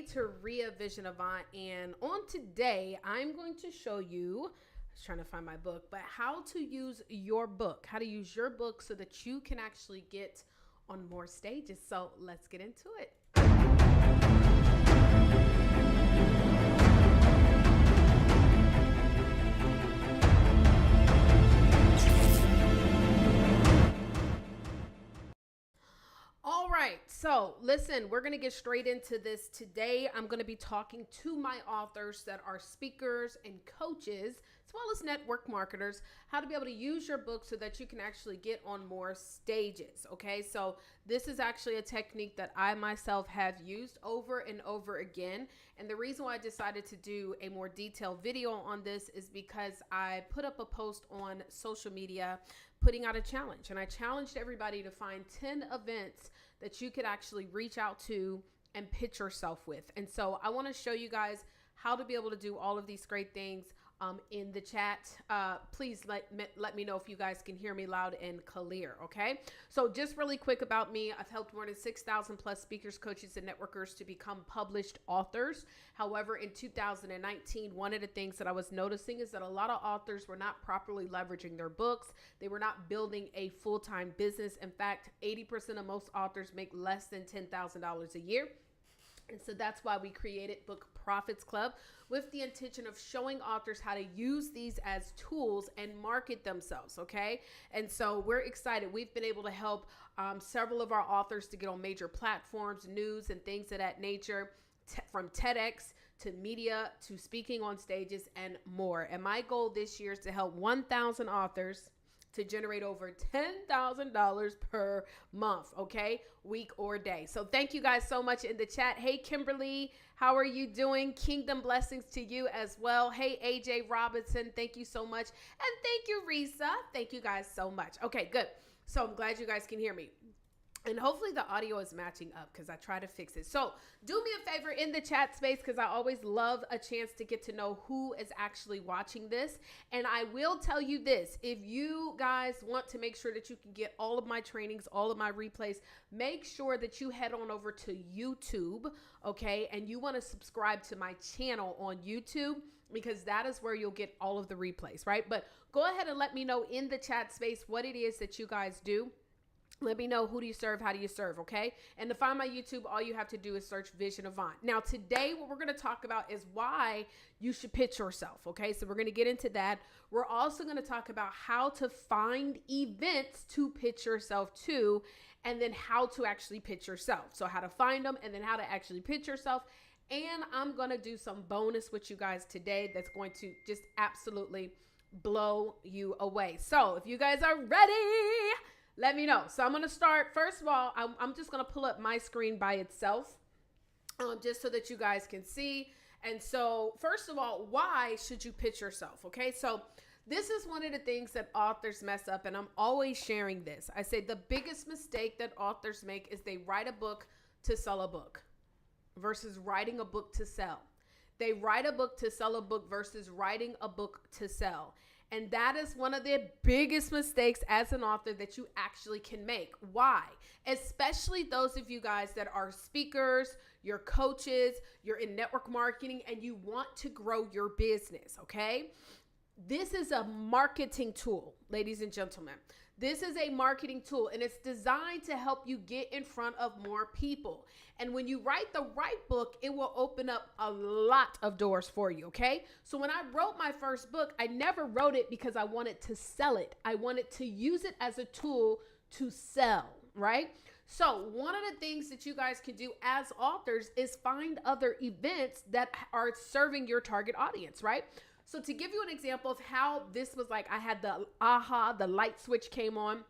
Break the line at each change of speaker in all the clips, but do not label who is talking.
To Ria Vision Avant, and on today I'm going to show you, I was trying to find my book, but how to use your book, how to use your book so that you can actually get on more stages. So let's get into it. All right, so listen, we're going to get straight into this. Today, I'm going to be talking to my authors that are speakers and coaches, as well as network marketers, how to be able to use your book so that you can actually get on more stages. Okay, so this is actually a technique that I myself have used over and over again. And the reason why I decided to do a more detailed video on this is because I put up a post on social media putting out a challenge, and I challenged everybody to find 10 events that you could actually reach out to and pitch yourself with. And so I want to show you guys how to be able to do all of these great things in the chat. Please let me know if you guys can hear me loud and clear. Okay, so just really quick about me, I've helped more than 6,000 plus speakers, coaches, and networkers to become published authors. However, in 2019, one of the things that I was noticing is that a lot of authors were not properly leveraging their books. They were not building a full-time business. In fact, 80% of most authors make less than $10,000 a year. And so that's why we created Book Profits Club, with the intention of showing authors how to use these as tools and market themselves. Okay. And so we're excited. We've been able to help several of our authors to get on major platforms, news, and things of that nature, from TEDx to media to speaking on stages and more. And my goal this year is to help 1,000 authors to generate over $10,000 per month, okay, week or day. So thank you guys so much in the chat. Hey, Kimberly, how are you doing? Kingdom blessings to you as well. Hey, AJ Robinson, thank you so much. And thank you, Risa. Thank you guys so much. Okay, good. So I'm glad you guys can hear me. And hopefully the audio is matching up, because I try to fix it. So do me a favor in the chat space, because I always love a chance to get to know who is actually watching this. And I will tell you this, if you guys want to make sure that you can get all of my trainings, all of my replays, make sure that you head on over to YouTube, okay? And you want to subscribe to my channel on YouTube, because that is where you'll get all of the replays, right? But go ahead and let me know in the chat space what it is that you guys do. Let me know, who do you serve? How do you serve? Okay. And to find my YouTube, all you have to do is search Vision Avant. Now, today, what we're going to talk about is why you should pitch yourself. Okay. So we're going to get into that. We're also going to talk about how to find events to pitch yourself to, and then how to actually pitch yourself. So how to find them, and then how to actually pitch yourself. And I'm going to do some bonus with you guys today that's going to just absolutely blow you away. So if you guys are ready, let me know. So I'm going to start. First of all, I'm just going to pull up my screen by itself, just so that you guys can see. And so first of all, why should you pitch yourself? Okay. So this is one of the things that authors mess up, and I'm always sharing this. I say the biggest mistake that authors make is they write a book to sell a book versus writing a book to sell. They write a book to sell a book versus writing a book to sell. And that is one of the biggest mistakes as an author that you actually can make. Why? Especially those of you guys that are speakers, you're coaches, you're in network marketing, and you want to grow your business, okay? This is a marketing tool, ladies and gentlemen. This is a marketing tool, and it's designed to help you get in front of more people. And when you write the right book, it will open up a lot of doors for you, okay? So when I wrote my first book, I never wrote it because I wanted to sell it. I wanted to use it as a tool to sell, right? So one of the things that you guys can do as authors is find other events that are serving your target audience, right? So to give you an example of how this was, like, I had the light switch came on.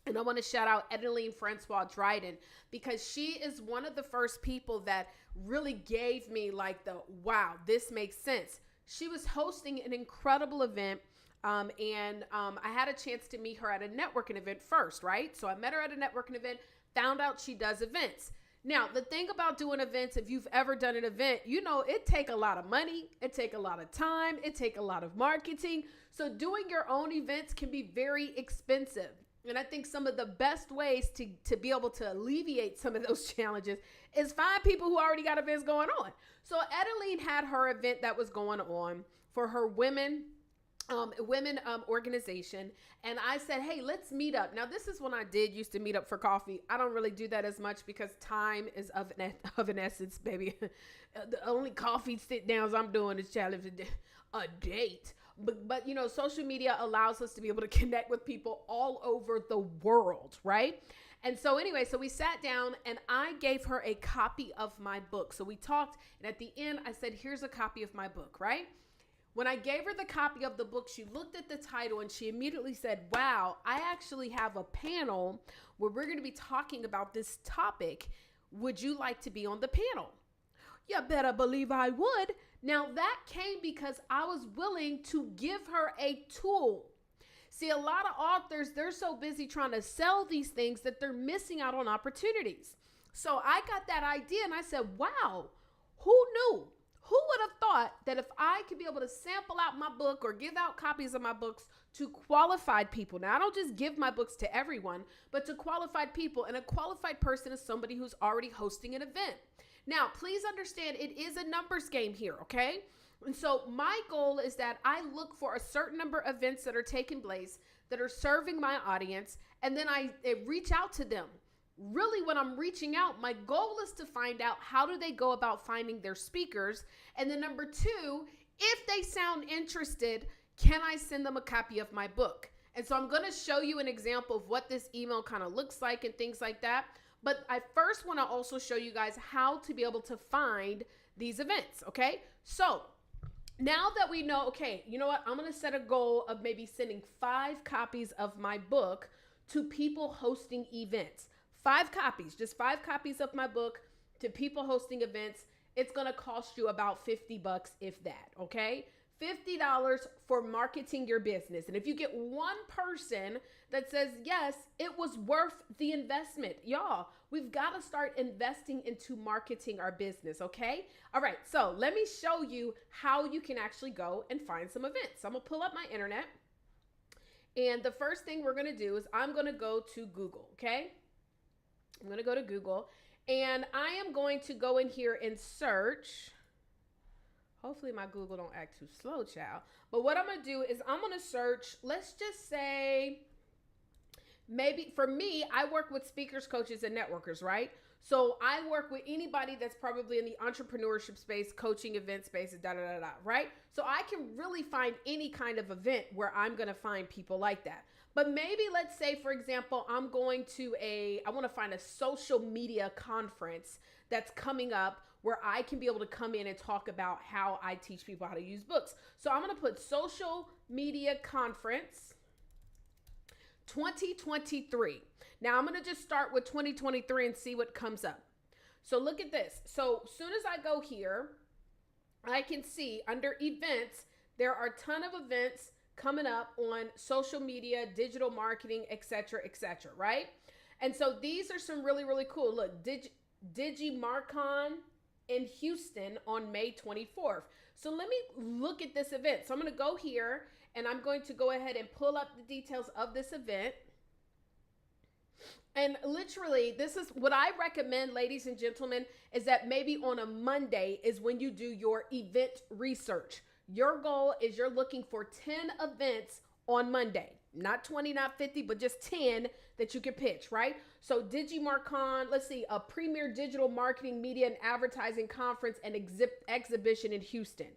And I want to shout out Edeline Francois Dryden, because she is one of the first people that really gave me like the, wow, this makes sense. She was hosting an incredible event. And I had a chance to meet her at a networking event first, right? So I met her at a networking event, found out she does events. Now, the thing about doing events, if you've ever done an event, you know, it take a lot of money, it take a lot of time, it take a lot of marketing. So doing your own events can be very expensive. And I think some of the best ways to be able to alleviate some of those challenges is find people who already got events going on. So Edeline had her event that was going on for her women organization. And I said, hey, let's meet up. Now, this is when I did used to meet up for coffee. I don't really do that as much because time is of an essence, baby. The only coffee sit downs I'm doing is challenge a date. But you know, social media allows us to be able to connect with people all over the world, right? And so anyway, so we sat down and I gave her a copy of my book. So we talked, and at the end I said, here's a copy of my book, right? When I gave her the copy of the book, she looked at the title and she immediately said, wow, I actually have a panel where we're going to be talking about this topic. Would you like to be on the panel? You better believe I would. Now that came because I was willing to give her a tool. See, a lot of authors, they're so busy trying to sell these things that they're missing out on opportunities. So I got that idea and I said, wow, who knew? Who would have thought that if I could be able to sample out my book or give out copies of my books to qualified people? Now, I don't just give my books to everyone, but to qualified people. And a qualified person is somebody who's already hosting an event. Now, please understand it is a numbers game here, okay? And so my goal is that I look for a certain number of events that are taking place that are serving my audience, and then I reach out to them. Really, when I'm reaching out, my goal is to find out how do they go about finding their speakers. And then number two, if they sound interested, can I send them a copy of my book? And so I'm going to show you an example of what this email kind of looks like and things like that. But I first want to also show you guys how to be able to find these events. Okay. So now that we know, okay, you know what? I'm going to set a goal of maybe sending 5 copies of my book to people hosting events. 5 copies, just 5 copies of my book to people hosting events. It's going to cost you about $50, if that, okay? $50 for marketing your business. And if you get one person that says, yes, it was worth the investment, y'all, we've got to start investing into marketing our business, okay? All right, so let me show you how you can actually go and find some events. So I'm going to pull up my internet. And the first thing we're going to do is I'm going to go to Google, okay? I'm going to go to Google and I am going to go in here and search. Hopefully my Google don't act too slow, child. But what I'm going to do is I'm going to search, let's just say, maybe for me, I work with speakers, coaches, and networkers, right? So I work with anybody that's probably in the entrepreneurship space, coaching, event space, right? So I can really find any kind of event where I'm going to find people like that. But maybe let's say, for example, I'm going to I want to find a social media conference that's coming up where I can be able to come in and talk about how I teach people how to use books. So I'm going to put social media conference 2023. Now I'm going to just start with 2023 and see what comes up. So look at this. So as soon as I go here, I can see under events, there are a ton of events coming up on social media, digital marketing, etc., right? And so these are some really, really cool. Look, DigiMarcon in Houston on May 24th. So let me look at this event. So I'm going to go here and I'm going to go ahead and pull up the details of this event. And literally, this is what I recommend, ladies and gentlemen, is that maybe on a Monday is when you do your event research. Your goal is you're looking for 10 events on Monday, not 20, not 50, but just 10 that you can pitch, right? So DigiMarcon, let's see, a premier digital marketing, media, and advertising conference and exhibition in Houston.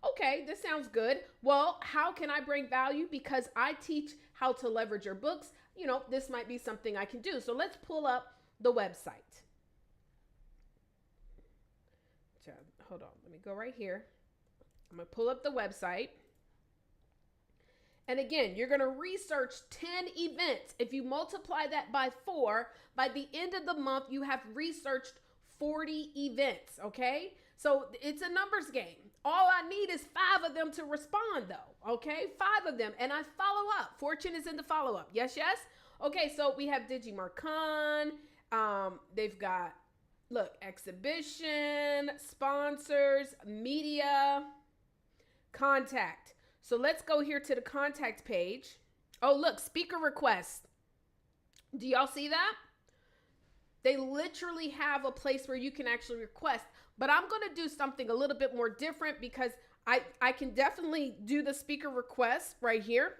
Okay, this sounds good. Well, how can I bring value? Because I teach how to leverage your books. You know, this might be something I can do. So let's pull up the website. Hold on, let me go right here. I'm going to pull up the website. And again, you're going to research 10 events. If you multiply that by 4, by the end of the month, you have researched 40 events, okay? So it's a numbers game. All I need is 5 of them to respond though, okay? 5 of them, and I follow up. Fortune is in the follow-up. Yes, yes? Okay, so we have DigiMarcon. They've got, look, exhibition, sponsors, media, contact. So let's go here to the contact page. Oh, look, speaker requests. Do y'all see that? They literally have a place where you can actually request. But I'm going to do something a little bit more different because I can definitely do the speaker request right here.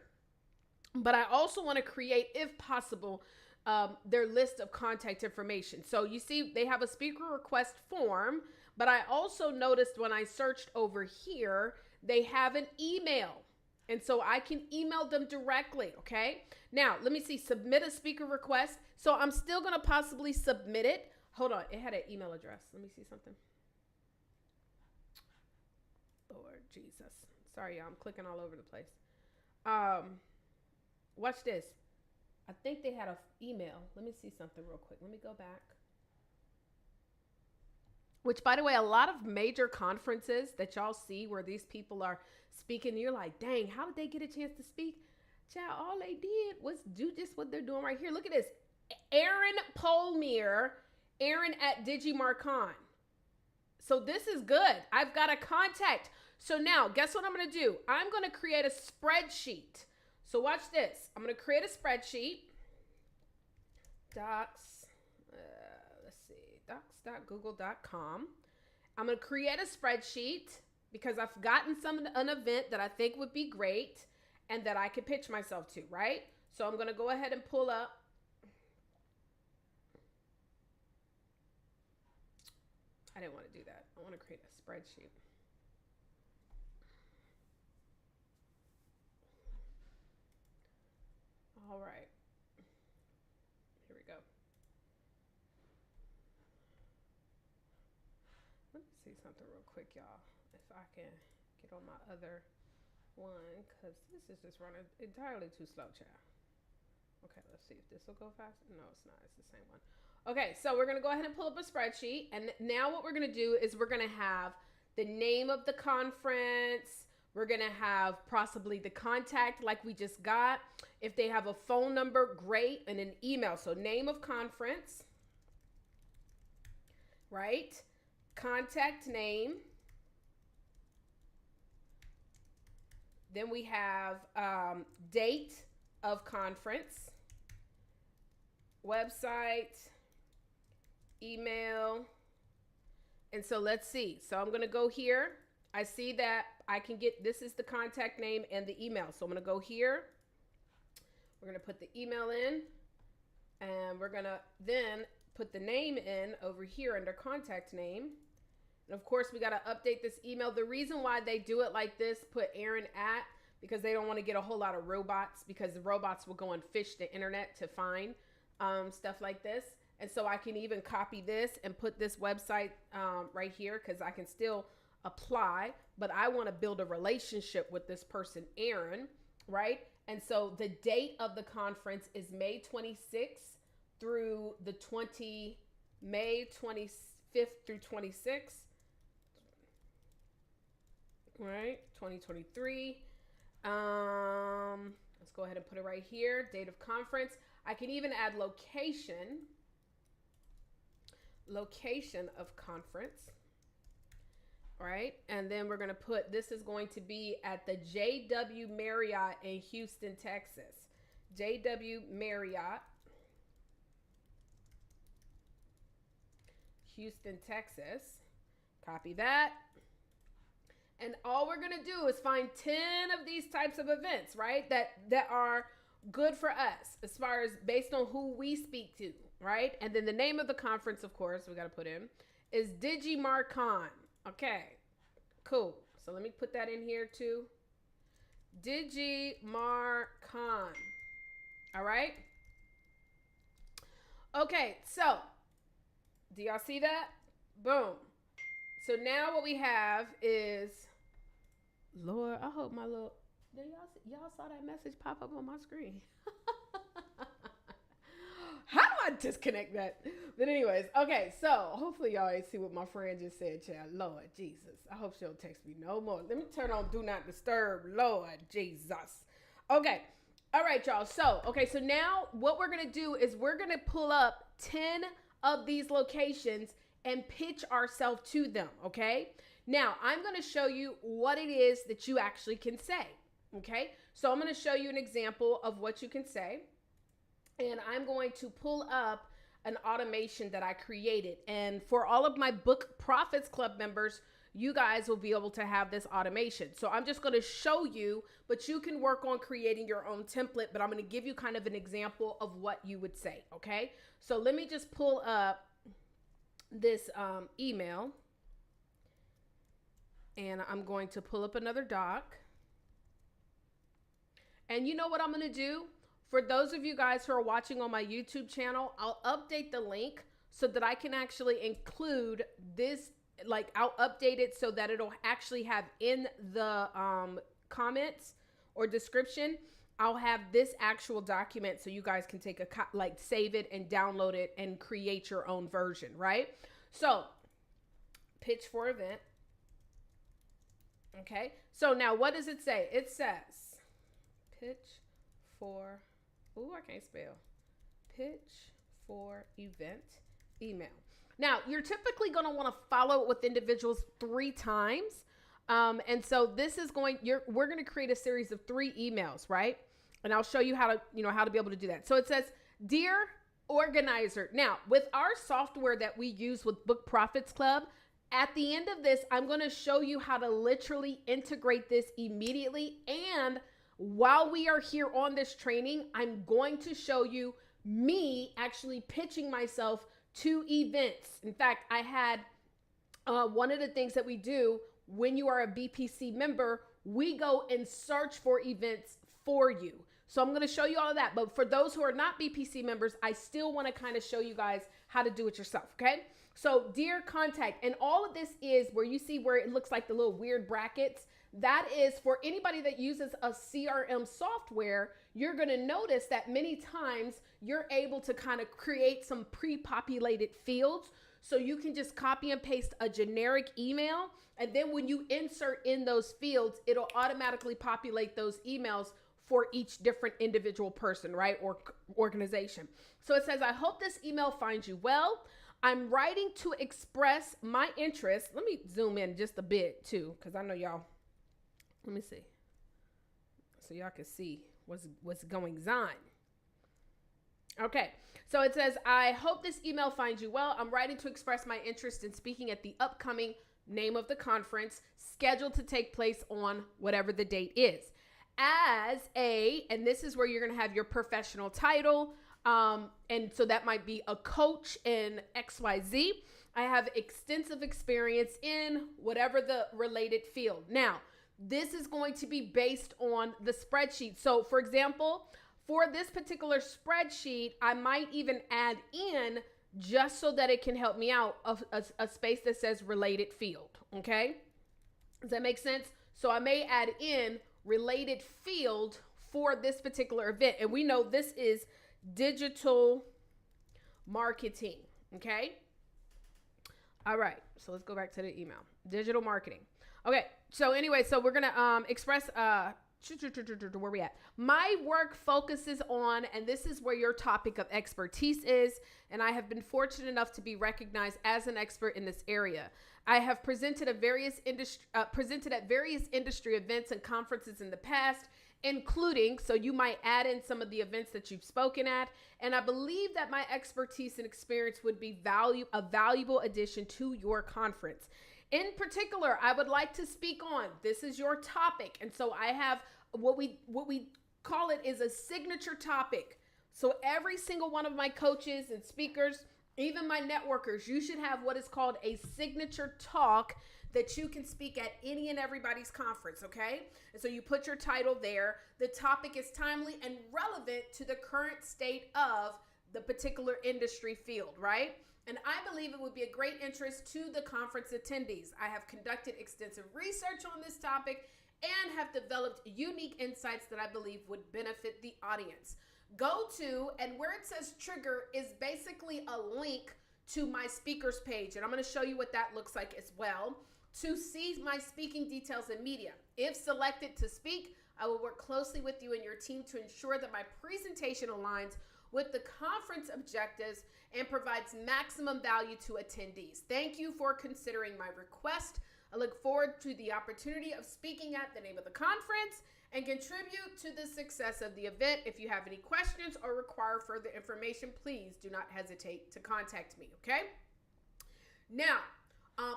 But I also want to create, if possible, their list of contact information. So you see, they have a speaker request form, but I also noticed when I searched over here, they have an email. And so I can email them directly, okay? Now, let me see, submit a speaker request. So I'm still going to possibly submit it. Hold on, it had an email address. Let me see something. Lord Jesus. Sorry, y'all, I'm clicking all over the place. Watch this. I think they had an email. Let me see something real quick. Let me go back. Which, by the way, a lot of major conferences that y'all see where these people are speaking, you're like, dang, how did they get a chance to speak? Child, all they did was do just what they're doing right here. Look at this. Aaron Polmere, Aaron at Digimarcon. So this is good. I've got a contact. So now, guess what I'm going to do? I'm going to create a spreadsheet. So watch this. I'm going to create a spreadsheet. Docs. Let's see. Docs.google.com. I'm going to create a spreadsheet because I've gotten an event that I think would be great and that I could pitch myself to, right? So I'm going to go ahead and pull up. I didn't want to do that. I want to create a spreadsheet. All right. Here we go. Let me see something real quick, y'all. If I can get on my other one, because this is just running entirely too slow, child. Okay, let's see if this will go fast. No, it's not. It's the same one. Okay, so we're going to go ahead and pull up a spreadsheet. And now what we're going to do is we're going to have the name of the conference. We're going to have possibly the contact like we just got. If they have a phone number, great. And an email. So name of conference, right? Contact name. Then we have date of conference, website, email. And so let's see. So I'm going to go here. I see that I can get, this is the contact name and the email. So I'm going to go here. We're going to put the email in and we're going to then put the name in over here under contact name. And of course we got to update this email. The reason why they do it like this, put Aaron at, because they don't want to get a whole lot of robots, because the robots will go and fish the internet to find stuff like this. And so I can even copy this and put this website right here because I can still apply, but I want to build a relationship with this person, Aaron, right? And so the date of the conference is May 26th through the May 25th through 26th, right? 2023. Let's go ahead and put it right here. Date of conference. I can even add location of conference, right? And then we're going to put, this is going to be at the JW Marriott in Houston, Texas. JW Marriott, Houston, Texas. Copy that. And all we're going to do is find 10 of these types of events, right? That are good for us as far as based on who we speak to, right? And then the name of the conference, of course, we got to put in, is Digimarcon. Okay, cool. So let me put that in here too. Digimarcon. All right. Okay, so do y'all see that? Boom. So now what we have is, Lord, I hope my little, y'all saw that message pop up on my screen. How do I disconnect that? But anyways, okay, so hopefully y'all ain't see what my friend just said, child. Lord Jesus. I hope she don't text me no more. Let me turn on Do Not Disturb. Lord Jesus. Okay. All right, y'all. So now what we're going to do is we're going to pull up 10 of these locations and pitch ourselves to them, okay? Now, I'm going to show you what it is that you actually can say, okay? So I'm going to show you an example of what you can say. and I'm going to pull up an automation that I created. And for all of my Book Profits Club members, you guys will be able to have this automation. So I'm just going to show you, but you can work on creating your own template, but I'm going to give you kind of an example of what you would say. Okay. So let me just pull up this email, and I'm going to pull up another doc. And you know what I'm going to do? For those of you guys who are watching on my YouTube channel, I'll update the link so that I can actually include this. Like, I'll update it so that it'll actually have in the comments or description, I'll have this actual document so you guys can take save it and download it and create your own version, right? So, pitch for event. Okay. So now what does it say? It says pitch for, I can't spell. Pitch for event email. Now, you're typically going to want to follow it with individuals 3 times. And so this is we're going to create a series of 3 emails, right? And I'll show you how to be able to do that. So it says, Dear Organizer. Now, with our software that we use with Book Profits Club, at the end of this, I'm going to show you how to literally integrate this immediately. And while we are here on this training, I'm going to show you me actually pitching myself to events. In fact, I had one of the things that we do when you are a BPC member, we go and search for events for you. So I'm going to show you all of that. But for those who are not BPC members, I still want to kind of show you guys how to do it yourself. Okay. So dear contact, and all of this is where you see where it looks like the little weird brackets. That is for anybody that uses a CRM software. You're going to notice that many times you're able to kind of create some pre-populated fields. So you can just copy and paste a generic email. And then when you insert in those fields, it'll automatically populate those emails for each different individual person, right? Or organization. So it says, I hope this email finds you well. I'm writing to express my interest. Let me zoom in just a bit too, because I know y'all. Let me see. So y'all can see what's going on. Okay. So it says, I hope this email finds you well. I'm writing to express my interest in speaking at the upcoming name of the conference scheduled to take place on whatever the date is. And this is where you're going to have your professional title. And so that might be a coach in XYZ. I have extensive experience in whatever the related field. Now, this is going to be based on the spreadsheet. So for example, for this particular spreadsheet, I might even add in, just so that it can help me out, a space that says related field. Okay. Does that make sense? So I may add in related field for this particular event. And we know this is digital marketing. Okay. All right. So let's go back to the email. Digital marketing. Okay. So anyway, so we're going to express, where we at? My work focuses on, and this is where your topic of expertise is, and I have been fortunate enough to be recognized as an expert in this area. I have presented at various industry events and conferences in the past, including, so you might add in some of the events that you've spoken at, and I believe that my expertise and experience would be a valuable addition to your conference. In particular, I would like to speak on, this is your topic. And so I have what we call it is a signature topic. So every single one of my coaches and speakers, even my networkers, you should have what is called a signature talk that you can speak at any and everybody's conference. Okay. And so you put your title there. The topic is timely and relevant to the current state of the particular industry field, right? And I believe it would be a great interest to the conference attendees. I have conducted extensive research on this topic and have developed unique insights that I believe would benefit the audience. Go to, and where it says trigger is basically a link to my speakers page. And I'm going to show you what that looks like as well, to see my speaking details and media. If selected to speak, I will work closely with you and your team to ensure that my presentation aligns with the conference objectives and provides maximum value to attendees. Thank you for considering my request. I look forward forward to the opportunity of speaking at the name of the conference and contribute to the success of the event. If you have any questions or require further information, please do not hesitate to contact me, okay? Now,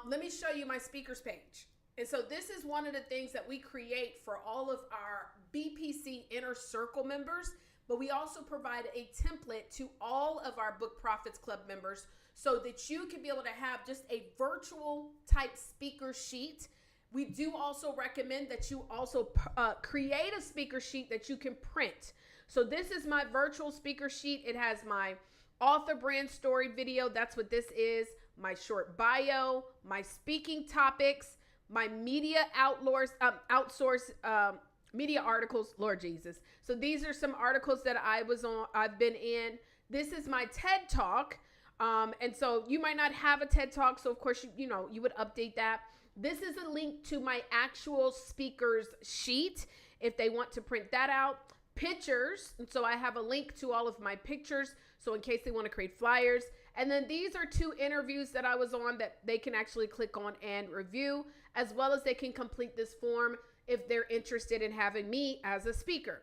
let me show you my speakers page. And so this is one of the things that we create for all of our BPC Inner Circle members, but we also provide a template to all of our Book Profits Club members so that you can be able to have just a virtual type speaker sheet. We do also recommend that you also create a speaker sheet that you can print. So this is my virtual speaker sheet. It has my author brand story video. That's what this is. My short bio, my speaking topics, my media outsource media articles, Lord Jesus. So these are some articles that I've been in. This is my TED Talk. And so you might not have a TED Talk. So of course, you would update that. This is a link to my actual speakers sheet if they want to print that out. Pictures. And so I have a link to all of my pictures. So in case they want to create flyers. And then these are 2 interviews that I was on that they can actually click on and review, as well as they can complete this form if they're interested in having me as a speaker.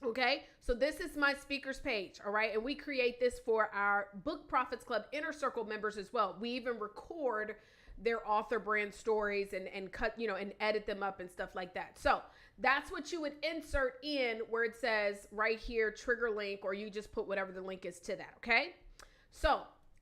Okay, so this is my speakers page, all right? And we create this for our Book Profits Club Inner Circle members as well. We even record their author brand stories and cut, and edit them up and stuff like that. So that's what you would insert in where it says right here, trigger link, or you just put whatever the link is to that, okay? So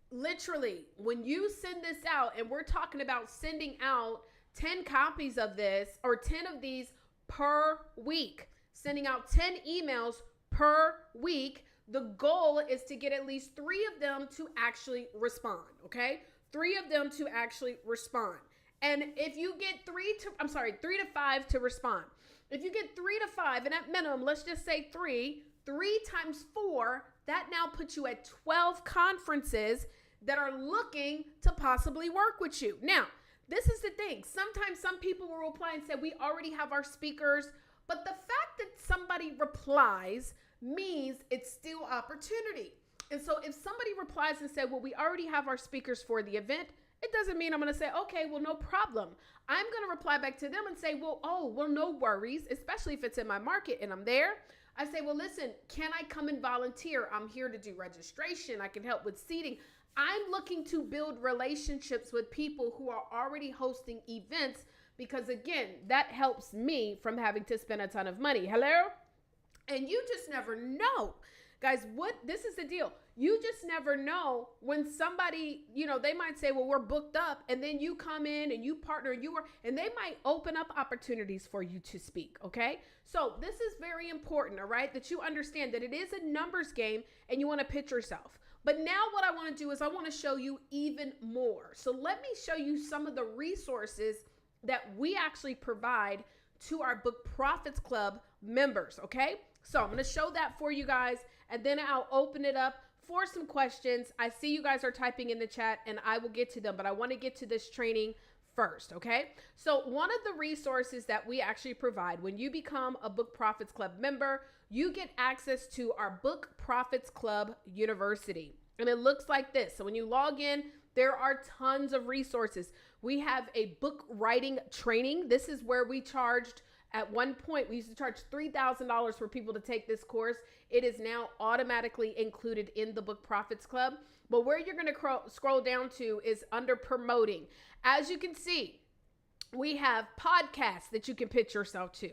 literally, when you send this out, and we're talking about sending out 10 copies of this or 10 of these per week, sending out 10 emails per week. The goal is to get at least 3 of them to actually respond, okay? 3 of them to actually respond. And if you get 3 to 5 to respond. If you get 3 to 5, and at minimum, let's just say 3 times 4, that now puts you at 12 conferences that are looking to possibly work with you. Now, this is the thing. Sometimes some people will reply and say, we already have our speakers, but the fact that somebody replies means it's still opportunity. And so if somebody replies and say, well, we already have our speakers for the event, it doesn't mean I'm going to say, okay, well, no problem. I'm going to reply back to them and say, well, no worries, especially if it's in my market and I'm there. I say, well, listen, can I come and volunteer? I'm here to do registration. I can help with seating. I'm looking to build relationships with people who are already hosting events because, again, that helps me from having to spend a ton of money. Hello? And you just never know. Guys, this is the deal. You just never know when somebody, they might say, well, we're booked up, and then you come in and you partner and they might open up opportunities for you to speak. Okay. So this is very important. All right. That you understand that it is a numbers game and you want to pitch yourself. But now what I want to do is I want to show you even more. So let me show you some of the resources that we actually provide to our Book Profits Club members. Okay. So I'm going to show that for you guys, and then I'll open it up for some questions. I see you guys are typing in the chat and I will get to them, but I want to get to this training first. Okay. So one of the resources that we actually provide when you become a Book Profits Club member, you get access to our Book Profits Club University. And it looks like this. So when you log in, there are tons of resources. We have a book writing training. This is where we charged at one point, we used to charge $3,000 for people to take this course. It is now automatically included in the Book Profits Club. But where you're going to scroll down to is under promoting. As you can see, we have podcasts that you can pitch yourself to,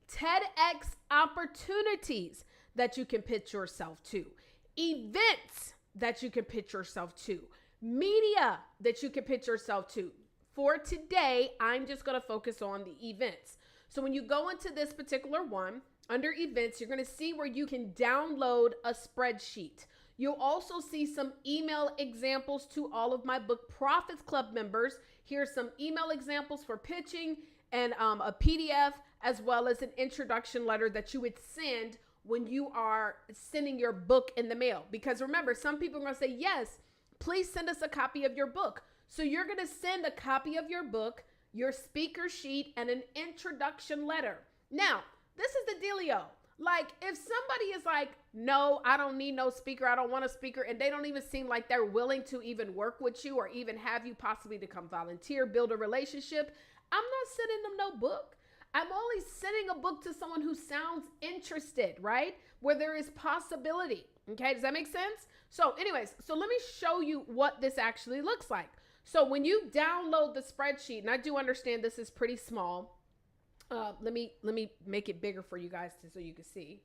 TEDx opportunities that you can pitch yourself to, events that you can pitch yourself to, media that you can pitch yourself to. For today, I'm just going to focus on the events. So when you go into this particular one, under events, you're going to see where you can download a spreadsheet. You'll also see some email examples to all of my Book Profits Club members. Here's some email examples for pitching and a PDF, as well as an introduction letter that you would send when you are sending your book in the mail. Because remember, some people are going to say, yes, please send us a copy of your book. So you're going to send a copy of your book, your speaker sheet, and an introduction letter. Now, this is the dealio. Like, if somebody is like, no, I don't need no speaker, I don't want a speaker, and they don't even seem like they're willing to even work with you or even have you possibly to come volunteer, build a relationship, I'm not sending them no book. I'm only sending a book to someone who sounds interested, right? Where there is possibility. Okay, does that make sense? So anyways, so let me show you what this actually looks like. So when you download the spreadsheet, and I do understand this is pretty small. Let me make it bigger for you guys so you can see.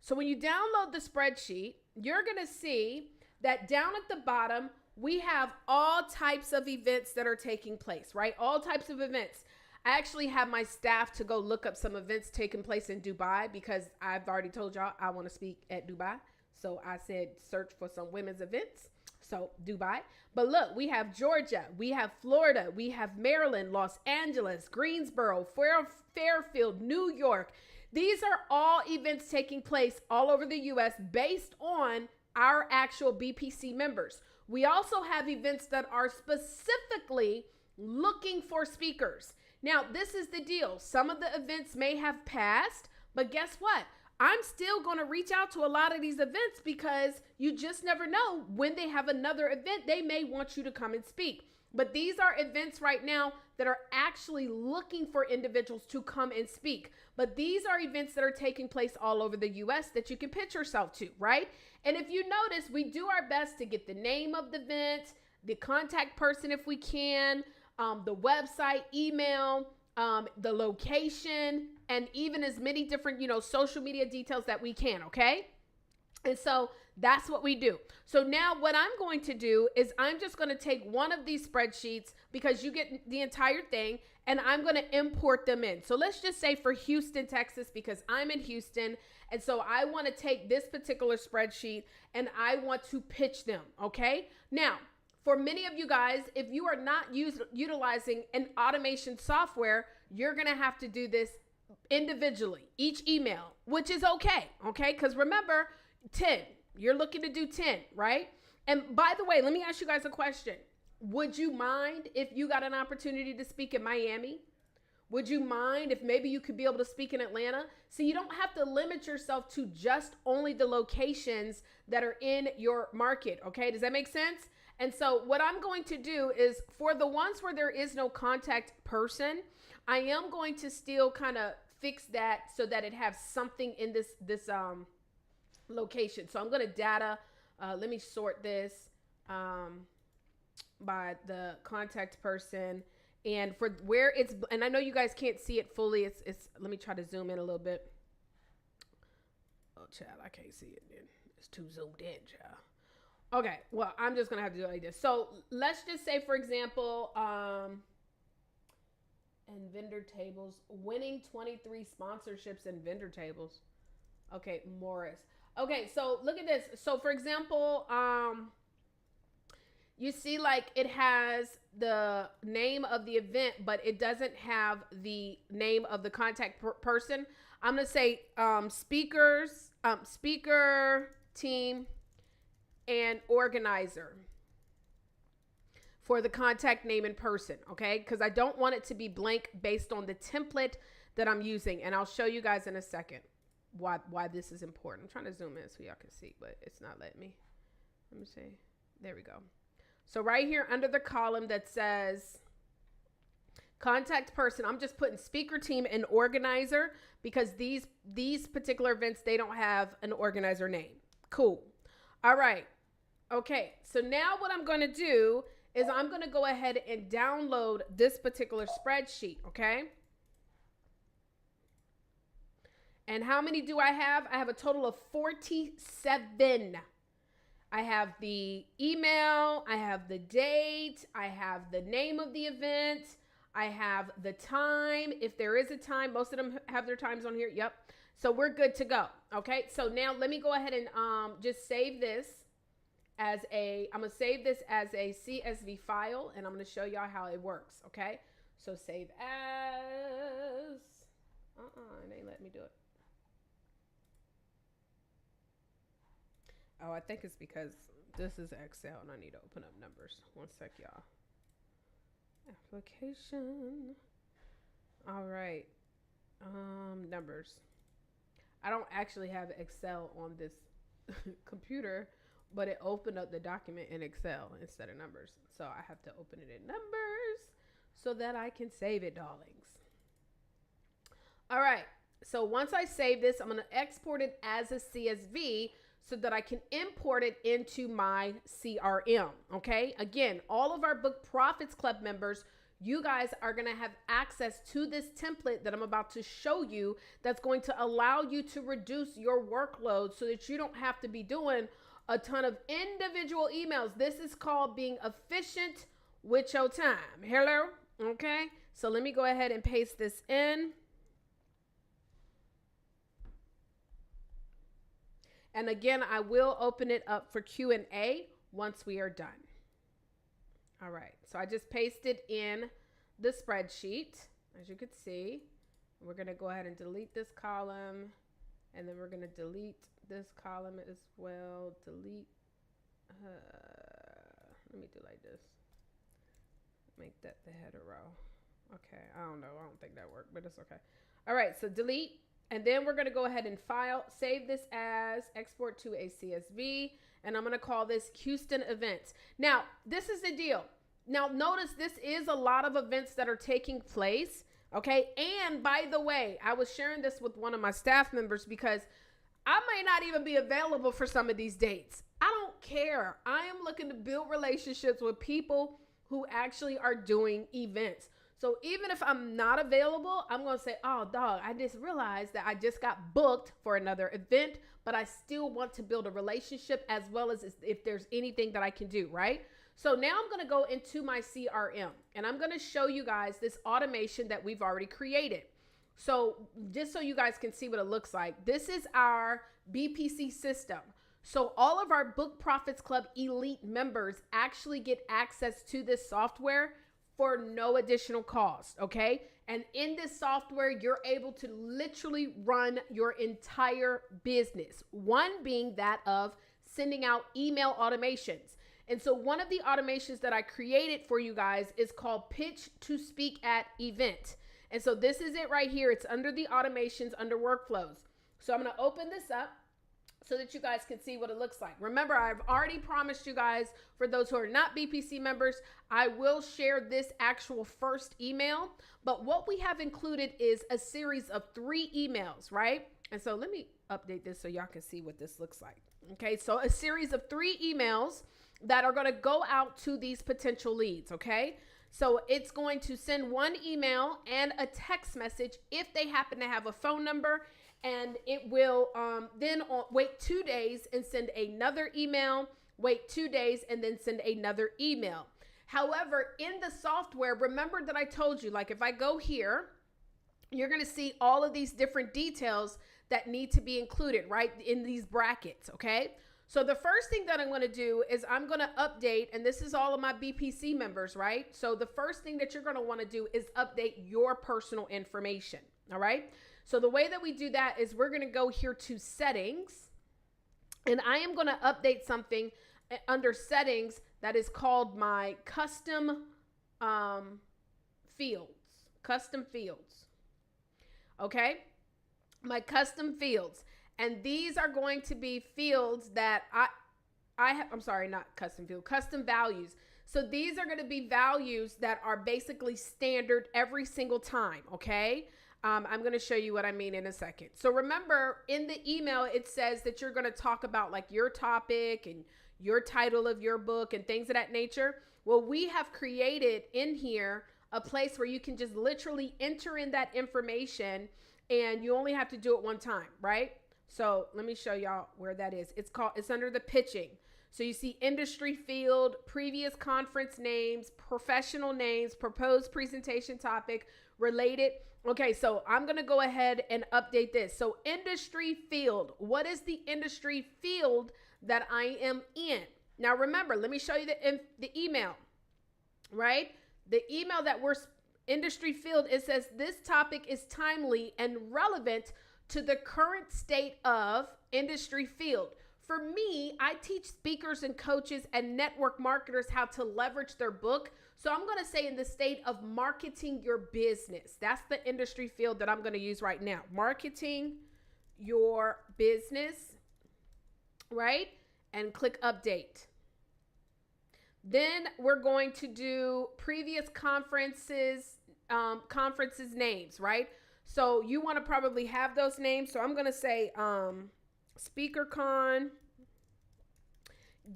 So when you download the spreadsheet, you're going to see that down at the bottom, we have all types of events that are taking place, right? All types of events. I actually have my staff to go look up some events taking place in Dubai because I've already told y'all I want to speak at Dubai. So I said search for some women's events. So Dubai. But look, we have Georgia, we have Florida, we have Maryland, Los Angeles, Greensboro, Fairfield, New York. These are all events taking place all over the U.S. based on our actual BPC members. We also have events that are specifically looking for speakers. Now, this is the deal. Some of the events may have passed, but guess what? I'm still going to reach out to a lot of these events because you just never know when they have another event, they may want you to come and speak. But these are events right now that are actually looking for individuals to come and speak. But these are events that are taking place all over the U.S. that you can pitch yourself to, right? And if you notice, we do our best to get the name of the event, the contact person if we can, the website, email, the location, and even as many different, social media details that we can, okay? And so that's what we do. So now what I'm going to do is I'm just going to take one of these spreadsheets because you get the entire thing and I'm going to import them in. So let's just say for Houston, Texas, because I'm in Houston. And so I want to take this particular spreadsheet and I want to pitch them. Okay. Now, for many of you guys, if you are not utilizing an automation software, you're going to have to do this individually, each email, which is okay. Okay. Because remember, 10, you're looking to do 10, right? And by the way, let me ask you guys a question. Would you mind if you got an opportunity to speak in Miami? Would you mind if maybe you could be able to speak in Atlanta? So you don't have to limit yourself to just only the locations that are in your market. Okay. Does that make sense? And so what I'm going to do is for the ones where there is no contact person, I am going to still kind of fix that so that it has something in this location. So I'm going to data, let me sort this by the contact person and for where it's, and I know you guys can't see it fully. It's let me try to zoom in a little bit. Oh, child, I can't see it. It's too zoomed in, child. Okay, well, I'm just going to have to do it like this. So let's just say, for example, and vendor tables, winning 23 sponsorships and vendor tables. Okay, Morris. Okay, so look at this. So for example, you see like it has the name of the event, but it doesn't have the name of the contact person. I'm going to say speaker, team, and organizer for the contact name in person, okay? Because I don't want it to be blank based on the template that I'm using. And I'll show you guys in a second why this is important. I'm trying to zoom in so y'all can see, but it's not letting me. Let me see. There we go. So right here under the column that says contact person, I'm just putting speaker, team, and organizer because these particular events, they don't have an organizer name. Cool. All right. Okay. So now what I'm going to do is I'm going to go ahead and download this particular spreadsheet. Okay. And how many do I have? I have a total of 47. I have the email, I have the date, I have the name of the event, I have the time. If there is a time, most of them have their times on here. Yep. So we're good to go. Okay. So now let me go ahead and just save this as I'm going to save this as a CSV file and I'm going to show y'all how it works. Okay. So save as, it ain't letting me do it. Oh, I think it's because this is Excel and I need to open up numbers. One sec, y'all. Application. All right. Numbers. I don't actually have Excel on this computer, but it opened up the document in Excel instead of numbers. So I have to open it in numbers. so that I can save it, darlings. All right. So once I save this, I'm going to export it as a CSV so that I can import it into my CRM. Okay. Again, all of our Book Profits Club members, you guys are going to have access to this template that I'm about to show you that's going to allow you to reduce your workload so that you don't have to be doing a ton of individual emails. This is called being efficient with your time. Hello? Okay. So let me go ahead and paste this in. And again, I will open it up for Q&A once we are done. All right, so I just pasted in the spreadsheet, as you can see. We're gonna go ahead and delete this column, and then we're gonna delete this column as well. Delete, let me do like this. Make that the header row. Okay, I don't know, I don't think that worked, but it's okay. All right, so delete. And then we're going to go ahead and save this as, export to a CSV, and I'm going to call this Houston Events. Now, this is the deal. Now, notice this is a lot of events that are taking place, okay? And by the way, I was sharing this with one of my staff members because I may not even be available for some of these dates. I don't care. I am looking to build relationships with people who actually are doing events. So even if I'm not available, I'm going to say, oh, dog, I just realized that I just got booked for another event, but I still want to build a relationship as well as if there's anything that I can do, right? So now I'm going to go into my CRM and I'm going to show you guys this automation that we've already created. So just so you guys can see what it looks like, this is our BPC system. So all of our Book Profits Club Elite members actually get access to this software for no additional cost, okay? And in this software, you're able to literally run your entire business. One being that of sending out email automations. And so one of the automations that I created for you guys is called Pitch to Speak at Event. And so this is it right here. It's under the automations, under workflows. So I'm gonna open this up so that you guys can see what it looks like. Remember, I've already promised you guys, for those who are not BPC members, I will share this actual first email. But what we have included is a series of 3 emails, right? And so let me update this so y'all can see what this looks like. Okay, so a series of 3 emails that are gonna go out to these potential leads, okay? So it's going to send 1 email and a text message if they happen to have a phone number, and it will then wait 2 days and send another email, wait 2 days and then send another email. However, in the software, remember that I told you, like if I go here, you're going to see all of these different details that need to be included, right, in these brackets, okay? So the first thing that I'm going to do is I'm going to update, and this is all of my BPC members, right? So the first thing that you're going to want to do is update your personal information, all right? So the way that we do that is we're going to go here to settings, and I am going to update something under settings that is called my custom fields. Okay. My custom fields. And these are going to be fields that I'm sorry, not custom field, custom values. So these are going to be values that are basically standard every single time. Okay. I'm going to show you what I mean in a second. So remember, in the email, it says that you're going to talk about like your topic and your title of your book and things of that nature. Well, we have created in here a place where you can just literally enter in that information, and you only have to do it 1 time, right? So let me show y'all where that is. It's under the pitching. So you see industry field, previous conference names, professional names, proposed presentation topic, related. Okay, so I'm going to go ahead and update this. So industry field, what is the industry field that I am in? Now remember, let me show you the email, right? The email that we're industry field, it says this topic is timely and relevant to the current state of industry field. For me, I teach speakers and coaches and network marketers how to leverage their book. So I'm going to say in the state of marketing your business. That's the industry field that I'm going to use right now. Marketing your business, right? And click update. Then we're going to do previous conferences names, right? So you want to probably have those names. So I'm going to say SpeakerCon,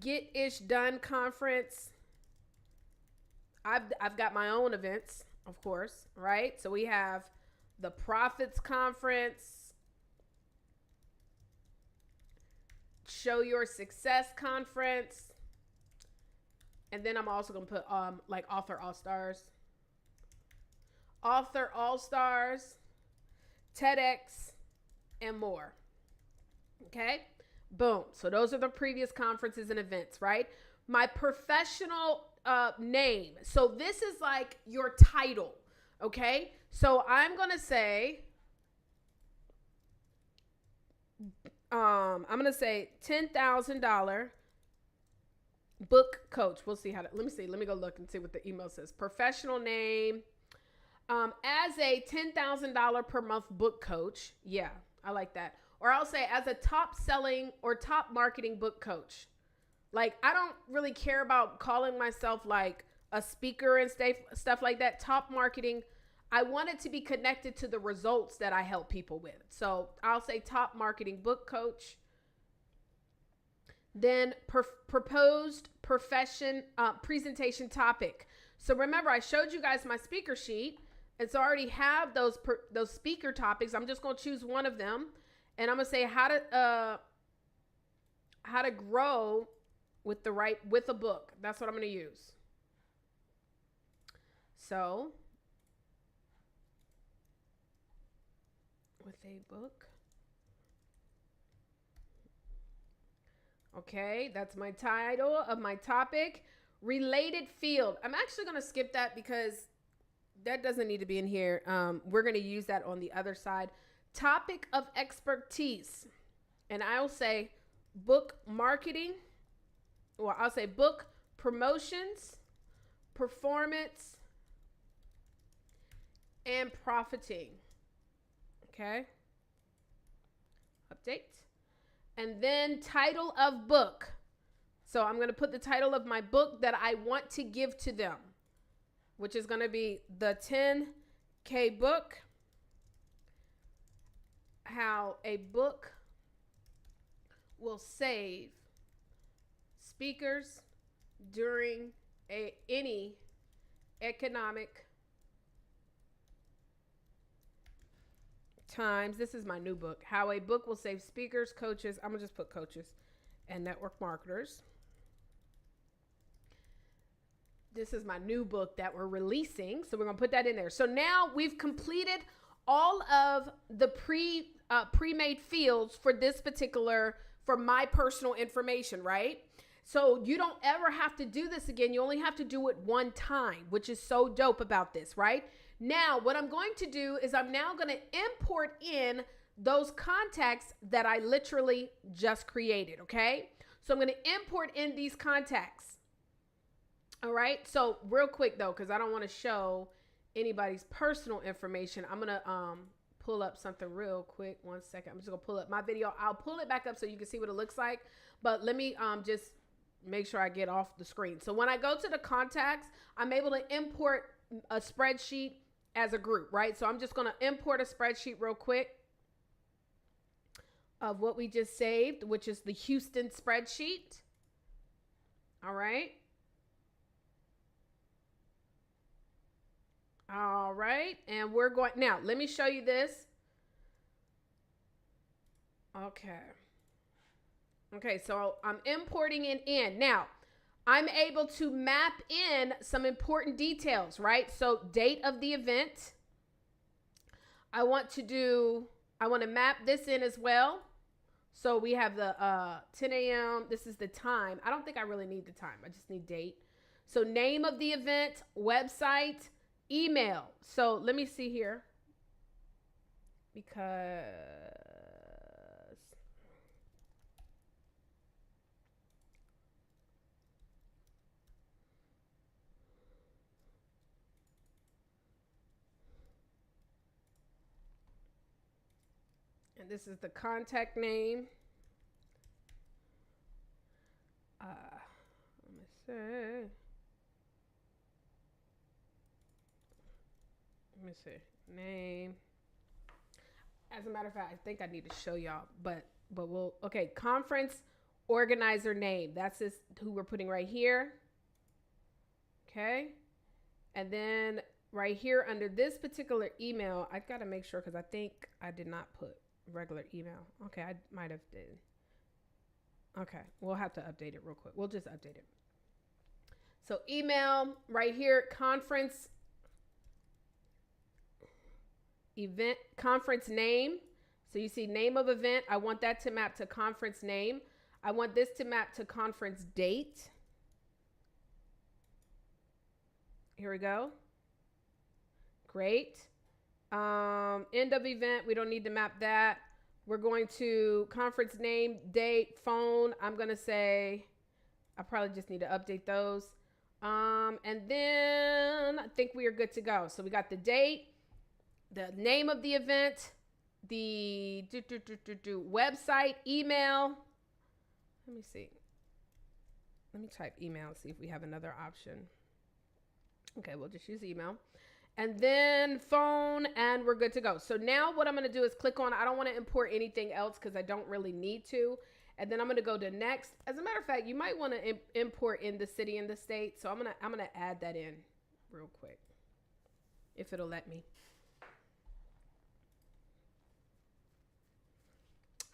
Get Ish Done Conference. I've got my own events, of course, right? So we have the Profits Conference, Show Your Success Conference, and then I'm also gonna put like Author All Stars, TEDx, and more. Okay, boom. So those are the previous conferences and events, right? My professional name. So this is like your title. Okay, so I'm gonna say I'm gonna say $10,000 book coach. We'll see how to, let me see. Let me go look and see what the email says. Professional name. As a $10,000 per month book coach. Yeah, I like that. Or I'll say as a top selling or top marketing book coach. Like, I don't really care about calling myself like a speaker and stuff like that. Top marketing. I want it to be connected to the results that I help people with. So I'll say top marketing book coach. Then proposed profession presentation topic. So remember, I showed you guys my speaker sheet. And so I already have those speaker topics. I'm just going to choose one of them. And I'm going to say how to grow with a book. That's what I'm going to use. So with a book. Okay, that's my title of my topic. Related field. I'm actually going to skip that because that doesn't need to be in here. We're going to use that on the other side. Topic of expertise. And I'll say book marketing. Or I'll say book promotions, performance, and profiting. Okay. Update. And then title of book. So I'm going to put the title of my book that I want to give to them, which is going to be the 10K book. How a book will save speakers during any economic times. This is my new book. How a book will save speakers, coaches. I'm going to just put coaches and network marketers. This is my new book that we're releasing. So we're going to put that in there. So now we've completed all of the pre-made fields for this particular, for my personal information, right? So you don't ever have to do this again. You only have to do it one time, which is so dope about this, right? Now, what I'm going to do is I'm now going to import in those contacts that I literally just created, okay? So I'm going to import in these contacts. All right. So real quick though, because I don't want to show anybody's personal information, I'm going to pull up something real quick. 1 second. I'm just going to pull up my video. I'll pull it back up so you can see what it looks like. But let me just make sure I get off the screen. So when I go to the contacts, I'm able to import a spreadsheet as a group, right? So I'm just going to import a spreadsheet real quick of what we just saved, which is the Houston spreadsheet. All right. All right. And we're going now. Let me show you this. Okay. Okay. So I'm importing it in. Now, I'm able to map in some important details, right? So date of the event. I want to map this in as well. So we have the 10 a.m. This is the time. I don't think I really need the time. I just need date. So name of the event, website, email. So let me see here. Because and this is the contact name. Let me see. Let me see. Name. As a matter of fact, I think I need to show y'all, but we'll, okay, conference organizer name. That's this, who we're putting right here. Okay. And then right here under this particular email, I've got to make sure because I think I did not put regular email. Okay, I might have did. Okay, we'll have to update it real quick. We'll just update it. So email right here, conference event, conference name. So you see name of event. I want that to map to conference name. I want this to map to conference date. Here we go. Great. End of event. We don't need to map that. We're going to conference name, date, phone. I'm going to say, I probably just need to update those. And then I think we are good to go. So we got the date, the name of the event, the website, email. Let me see. Let me type email and see if we have another option. Okay, we'll just use email. And then phone, and we're good to go. So now what I'm going to do is click on, I don't want to import anything else because I don't really need to. And then I'm going to go to next. As a matter of fact, you might want to import in the city and the state. So I'm going to add that in real quick, if it'll let me.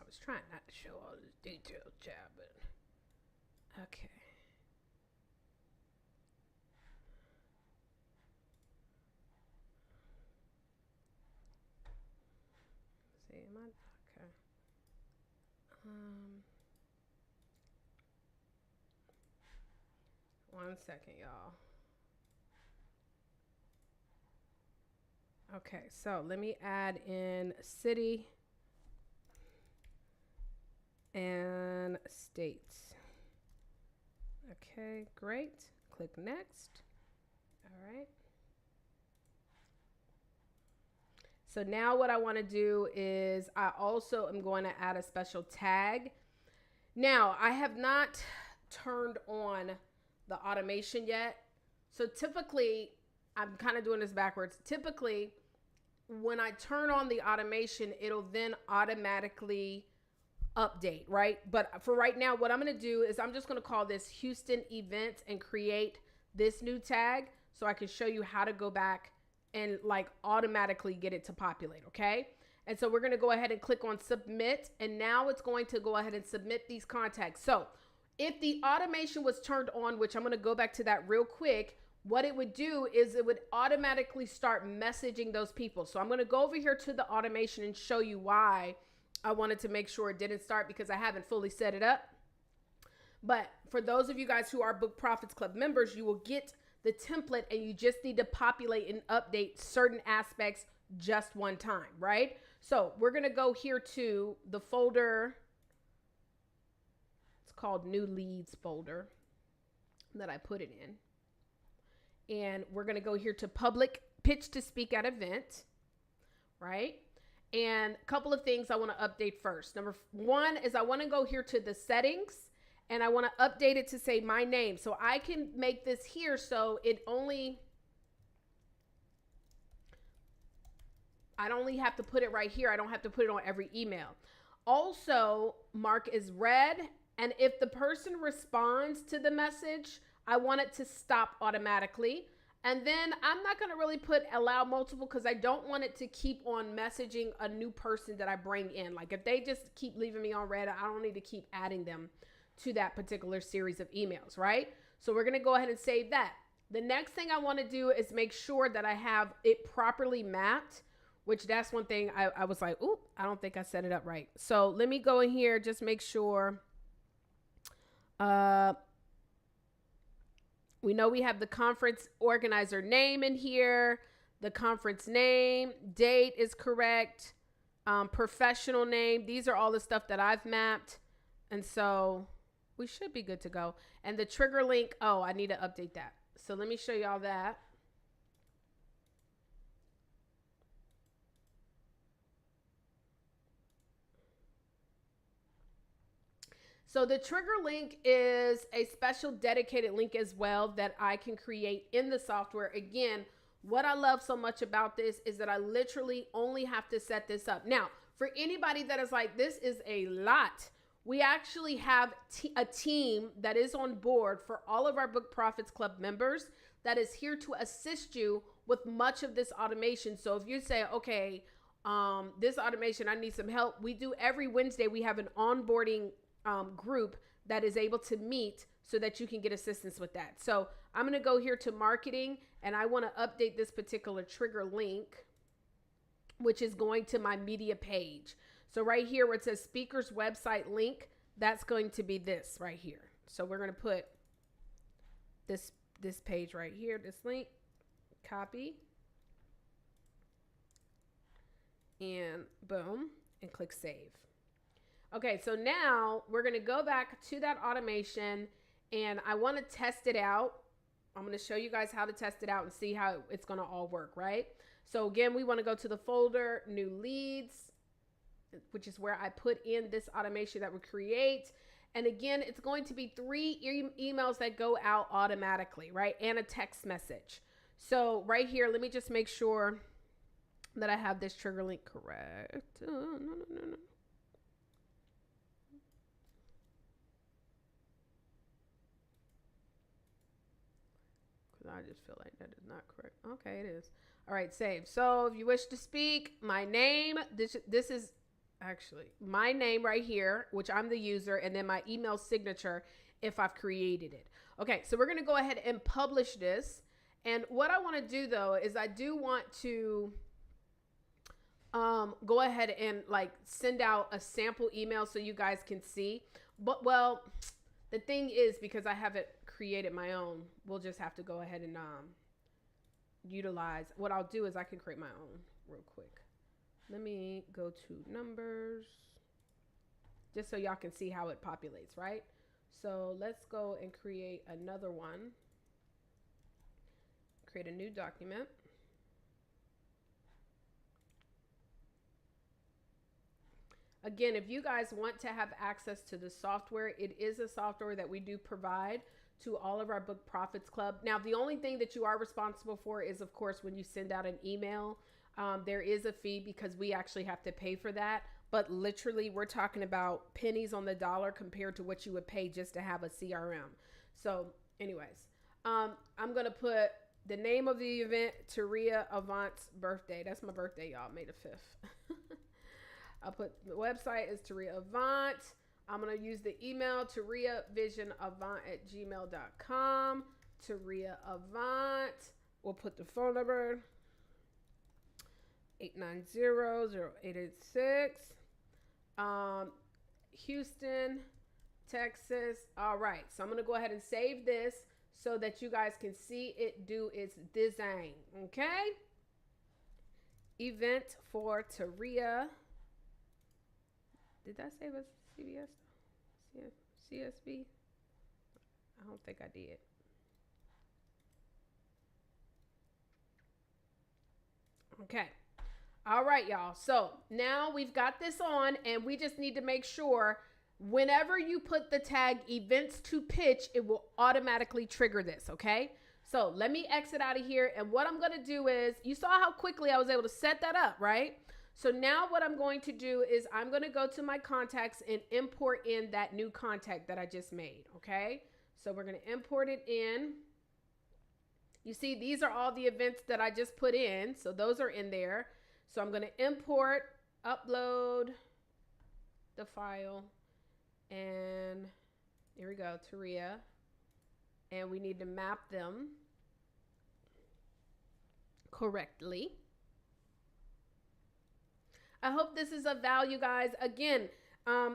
I was trying not to show all this detailed chat, but okay. See, am I okay? One second, y'all. Okay, so let me add in city and states. Okay, great. Click next. All right. So now what I want to do is I also am going to add a special tag. Now, I have not turned on the automation yet. So typically, I'm kind of doing this backwards. Typically, when I turn on the automation, it'll then automatically update, right? But for right now, what I'm going to do is I'm just going to call this Houston events and create this new tag so I can show you how to go back and like automatically get it to populate, okay? And so we're going to go ahead and click on submit, and now it's going to go ahead and submit these contacts. So if the automation was turned on, which I'm going to go back to that real quick, what it would do is it would automatically start messaging those people. So I'm going to go over here to the automation and show you why I wanted to make sure it didn't start, because I haven't fully set it up. But for those of you guys who are Book Profits Club members, you will get the template and you just need to populate and update certain aspects just one time, right? So we're going to go here to the folder. It's called new leads folder that I put it in. And we're going to go here to public pitch to speak at event, right? And a couple of things I want to update first. Number one is I want to go here to the settings, and I want to update it to say my name. So I can make this here so I only have to put it right here. I don't have to put it on every email. Also, mark as read. And if the person responds to the message, I want it to stop automatically. And then I'm not going to really put allow multiple because I don't want it to keep on messaging a new person that I bring in. Like if they just keep leaving me on read, I don't need to keep adding them to that particular series of emails, right? So we're going to go ahead and save that. The next thing I want to do is make sure that I have it properly mapped, which that's one thing I was like, ooh, I don't think I set it up right. So let me go in here, just make sure. We know we have the conference organizer name in here. The conference name, date is correct. Professional name. These are all the stuff that I've mapped. And so we should be good to go. And the trigger link, oh, I need to update that. So let me show y'all that. So the trigger link is a special dedicated link as well that I can create in the software. Again, What I love so much about this is that I literally only have to set this up. Now, for anybody that is like, this is a lot, we actually have a team that is on board for all of our Book Profits Club members that is here to assist you with much of this automation. So if you say, okay, this automation, I need some help. We do every Wednesday. We have an onboarding group that is able to meet so that you can get assistance with that. So I'm going to go here to marketing, and I want to update this particular trigger link, which is going to my media page. So right here where it says speaker's website link, that's going to be this right here. So we're going to put this page right here, this link, copy, and boom, and click save. Okay, so now we're going to go back to that automation, and I want to test it out. I'm going to show you guys how to test it out and see how it's going to all work, right? So again, we want to go to the folder, new leads, which is where I put in this automation that we create. And again, it's going to be 3 emails that go out automatically, right? And a text message. So right here, let me just make sure that I have this trigger link correct. No. I just feel like that is not correct. Okay, it is. All right, save. So if you wish to speak, my name, this is actually my name right here, which I'm the user, and then my email signature if I've created it. Okay, so we're going to go ahead and publish this. And what I want to do though is I do want to go ahead and like send out a sample email so you guys can see. But well, the thing is, because I haven't created my own, we'll just have to go ahead and utilize. What I'll do is I can create my own real quick. Let me go to numbers just so y'all can see how it populates, right? So let's go and create another one. Create a new document. Again, if you guys want to have access to the software, it is a software that we do provide to all of our Book Profits Club. Now, the only thing that you are responsible for is, of course, when you send out an email, there is a fee because we actually have to pay for that. But literally, we're talking about pennies on the dollar compared to what you would pay just to have a CRM. So anyways, I'm going to put the name of the event, Taria Avant's birthday. That's my birthday, y'all, May the 5th. I'll put the website is Taria Avant. I'm going to use the email tariavisionavant@gmail.com. Taria Avant. We'll put the phone number 890-0886. Houston, Texas. All right. So I'm going to go ahead and save this so that you guys can see it do its design. Okay. Event for Taria. Did I save a CBS? CSB? I don't think I did. Okay. All right, y'all. So now we've got this on, and we just need to make sure whenever you put the tag events to pitch, it will automatically trigger this. Okay. So let me exit out of here. And what I'm going to do is, you saw how quickly I was able to set that up, right? So now what I'm going to do is I'm going to go to my contacts and import in that new contact that I just made. Okay. So we're going to import it in. You see, these are all the events that I just put in. So those are in there. So I'm going to import, upload the file, and here we go, Taria. And we need to map them correctly. I hope this is of value, guys. Again,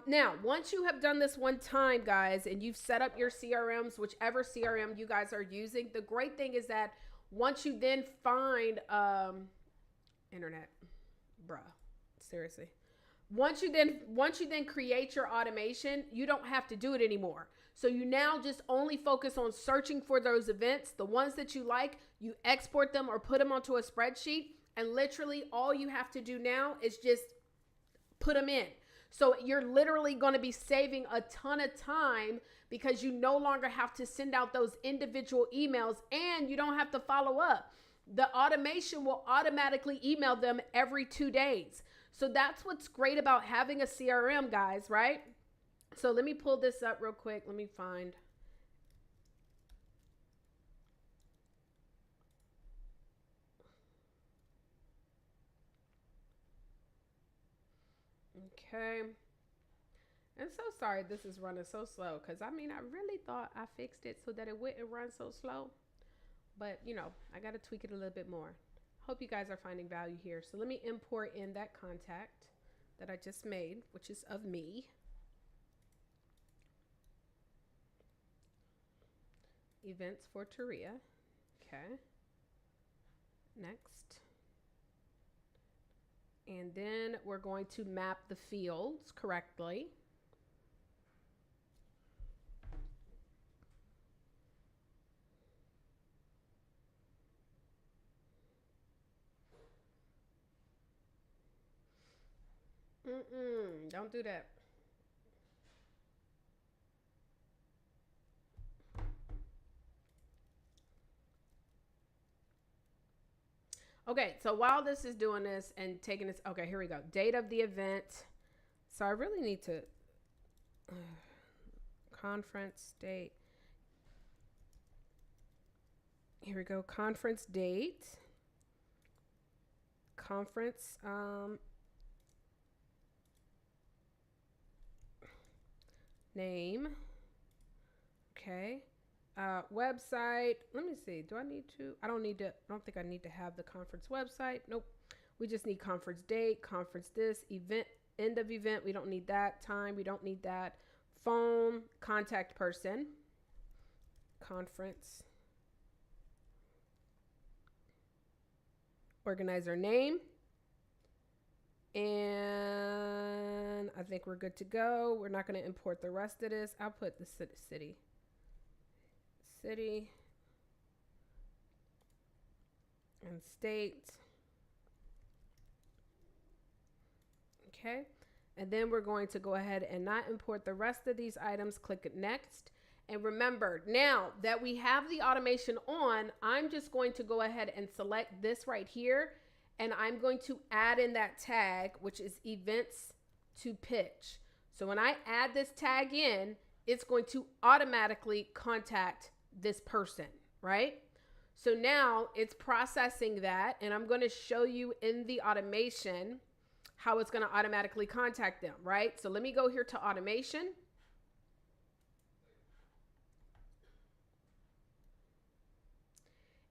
now, once you have done this one time, guys, and you've set up your CRMs, whichever CRM you guys are using, the great thing is that once you then find internet, bruh, seriously. Once you then create your automation, you don't have to do it anymore. So you now just only focus on searching for those events, the ones that you like, you export them or put them onto a spreadsheet, and literally all you have to do now is just put them in. So you're literally going to be saving a ton of time because you no longer have to send out those individual emails, and you don't have to follow up. the automation will automatically email them every 2 days. So that's what's great about having a CRM, guys, right? So let me pull this up real quick. Let me find. Okay. And so sorry this is running so slow, because I mean, I really thought I fixed it so that it wouldn't run so slow. But, I got to tweak it a little bit more. Hope you guys are finding value here. So let me import in that contact that I just made, which is of me. Events for Taria. Okay. Next. And then we're going to map the fields correctly. Don't do that. Okay, so while this is doing this and taking this, okay, here we go. Date of the event. So I really need to, conference date. Here we go. Conference date. Conference, name. Okay. Website. Let me see. Do I need to? I don't think I need to have the conference website. Nope. We just need conference date, conference this, event, end of event. We don't need that. Time. We don't need that. Phone, contact person, conference, organizer name. And I think we're good to go. We're not going to import the rest of this. I'll put the city and state. Okay. And then we're going to go ahead and not import the rest of these items. Click next. And remember, now that we have the automation on, I'm just going to go ahead and select this right here. And I'm going to add in that tag, which is events to pitch. So when I add this tag in, it's going to automatically contact this person, right? So now it's processing that, and I'm going to show you in the automation how it's going to automatically contact them, right? So let me go here to automation.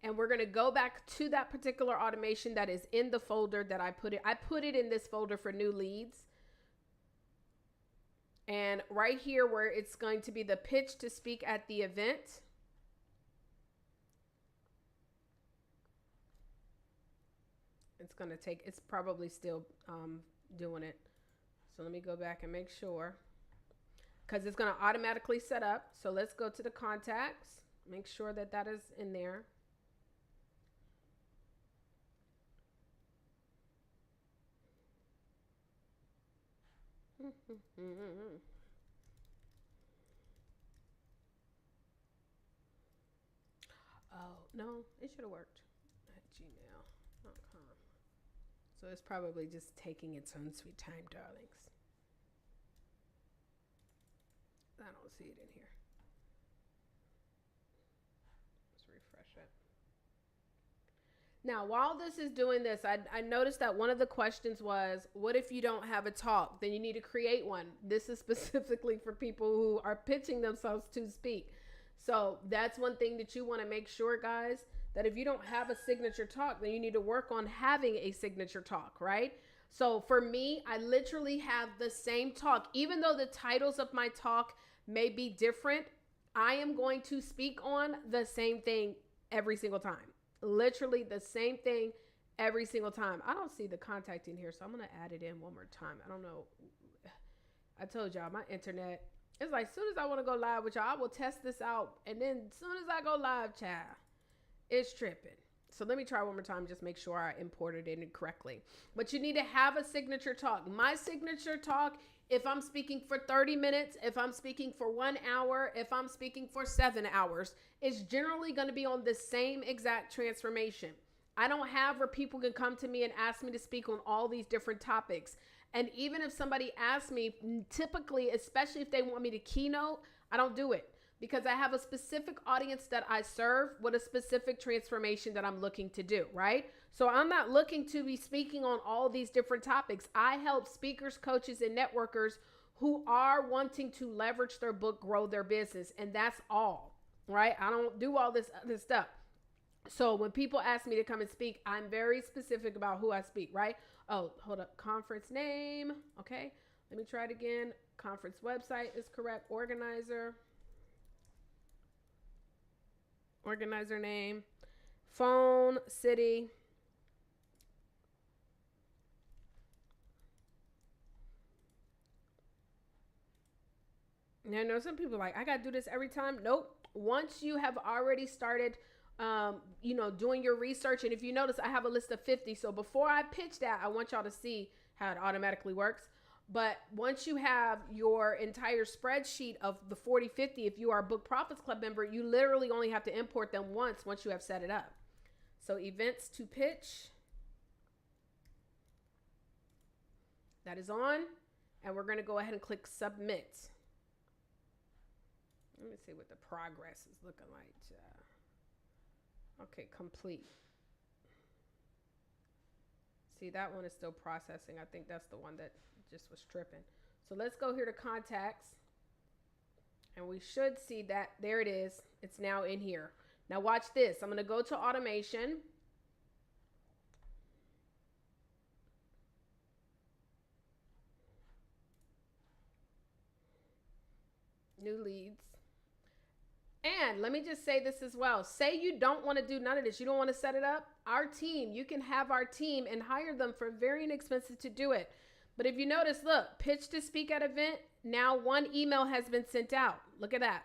And we're going to go back to that particular automation that is in the folder that I put it. I put it in this folder for new leads. And right here where it's going to be the pitch to speak at the event. It's going to take, it's probably still doing it. So let me go back and make sure. Because it's going to automatically set up. So let's go to the contacts. Make sure that that is in there. Oh, no, it should have worked at gmail.com. So it's probably just taking its own sweet time, darlings. I don't see it in here. Let's refresh it. Now, while this is doing this, I noticed that one of the questions was, what if you don't have a talk? Then you need to create one. This is specifically for people who are pitching themselves to speak. So that's one thing that you want to make sure, guys, that if you don't have a signature talk, then you need to work on having a signature talk, right? So for me, I literally have the same talk. Even though the titles of my talk may be different, I am going to speak on the same thing every single time. Literally the same thing every single time. I don't see the contact in here, so I'm going to add it in one more time. I don't know. I told y'all my internet, it's like as soon as I want to go live with y'all, I will test this out. And then as soon as I go live, child, it's tripping. So let me try one more time. Just make sure I imported it in correctly. But you need to have a signature talk. My signature talk, if I'm speaking for 30 minutes, if I'm speaking for 1 hour, if I'm speaking for 7 hours, it's generally going to be on the same exact transformation. I don't have where people can come to me and ask me to speak on all these different topics. And even if somebody asks me, typically, especially if they want me to keynote, I don't do it because I have a specific audience that I serve with a specific transformation that I'm looking to do, right? So I'm not looking to be speaking on all these different topics. I help speakers, coaches, and networkers who are wanting to leverage their book, grow their business. And that's all, right? I don't do all this other stuff. So when people ask me to come and speak, I'm very specific about who I speak, right? Oh, hold up. Conference name. Okay. Let me try it again. Conference website is correct. Organizer name, phone, city. Now, I know some people are like, I got to do this every time. Nope. Once you have already started, doing your research. And if you notice, I have a list of 50. So before I pitch that, I want y'all to see how it automatically works. But once you have your entire spreadsheet of the 40, 50, if you are a Book Profits Club member, you literally only have to import them once you have set it up. So events to pitch. That is on. And we're going to go ahead and click submit. Let me see what the progress is looking like. Okay, complete. See, that one is still processing. I think that's the one that just was tripping. So let's go here to contacts. And we should see that. There it is. It's now in here. Now watch this. I'm going to go to automation. New leads. And let me just say this as well. Say you don't want to do none of this. You don't want to set it up. Our team, you can have our team and hire them for very inexpensive to do it. But if you notice, look, pitch to speak at event. Now one email has been sent out. Look at that.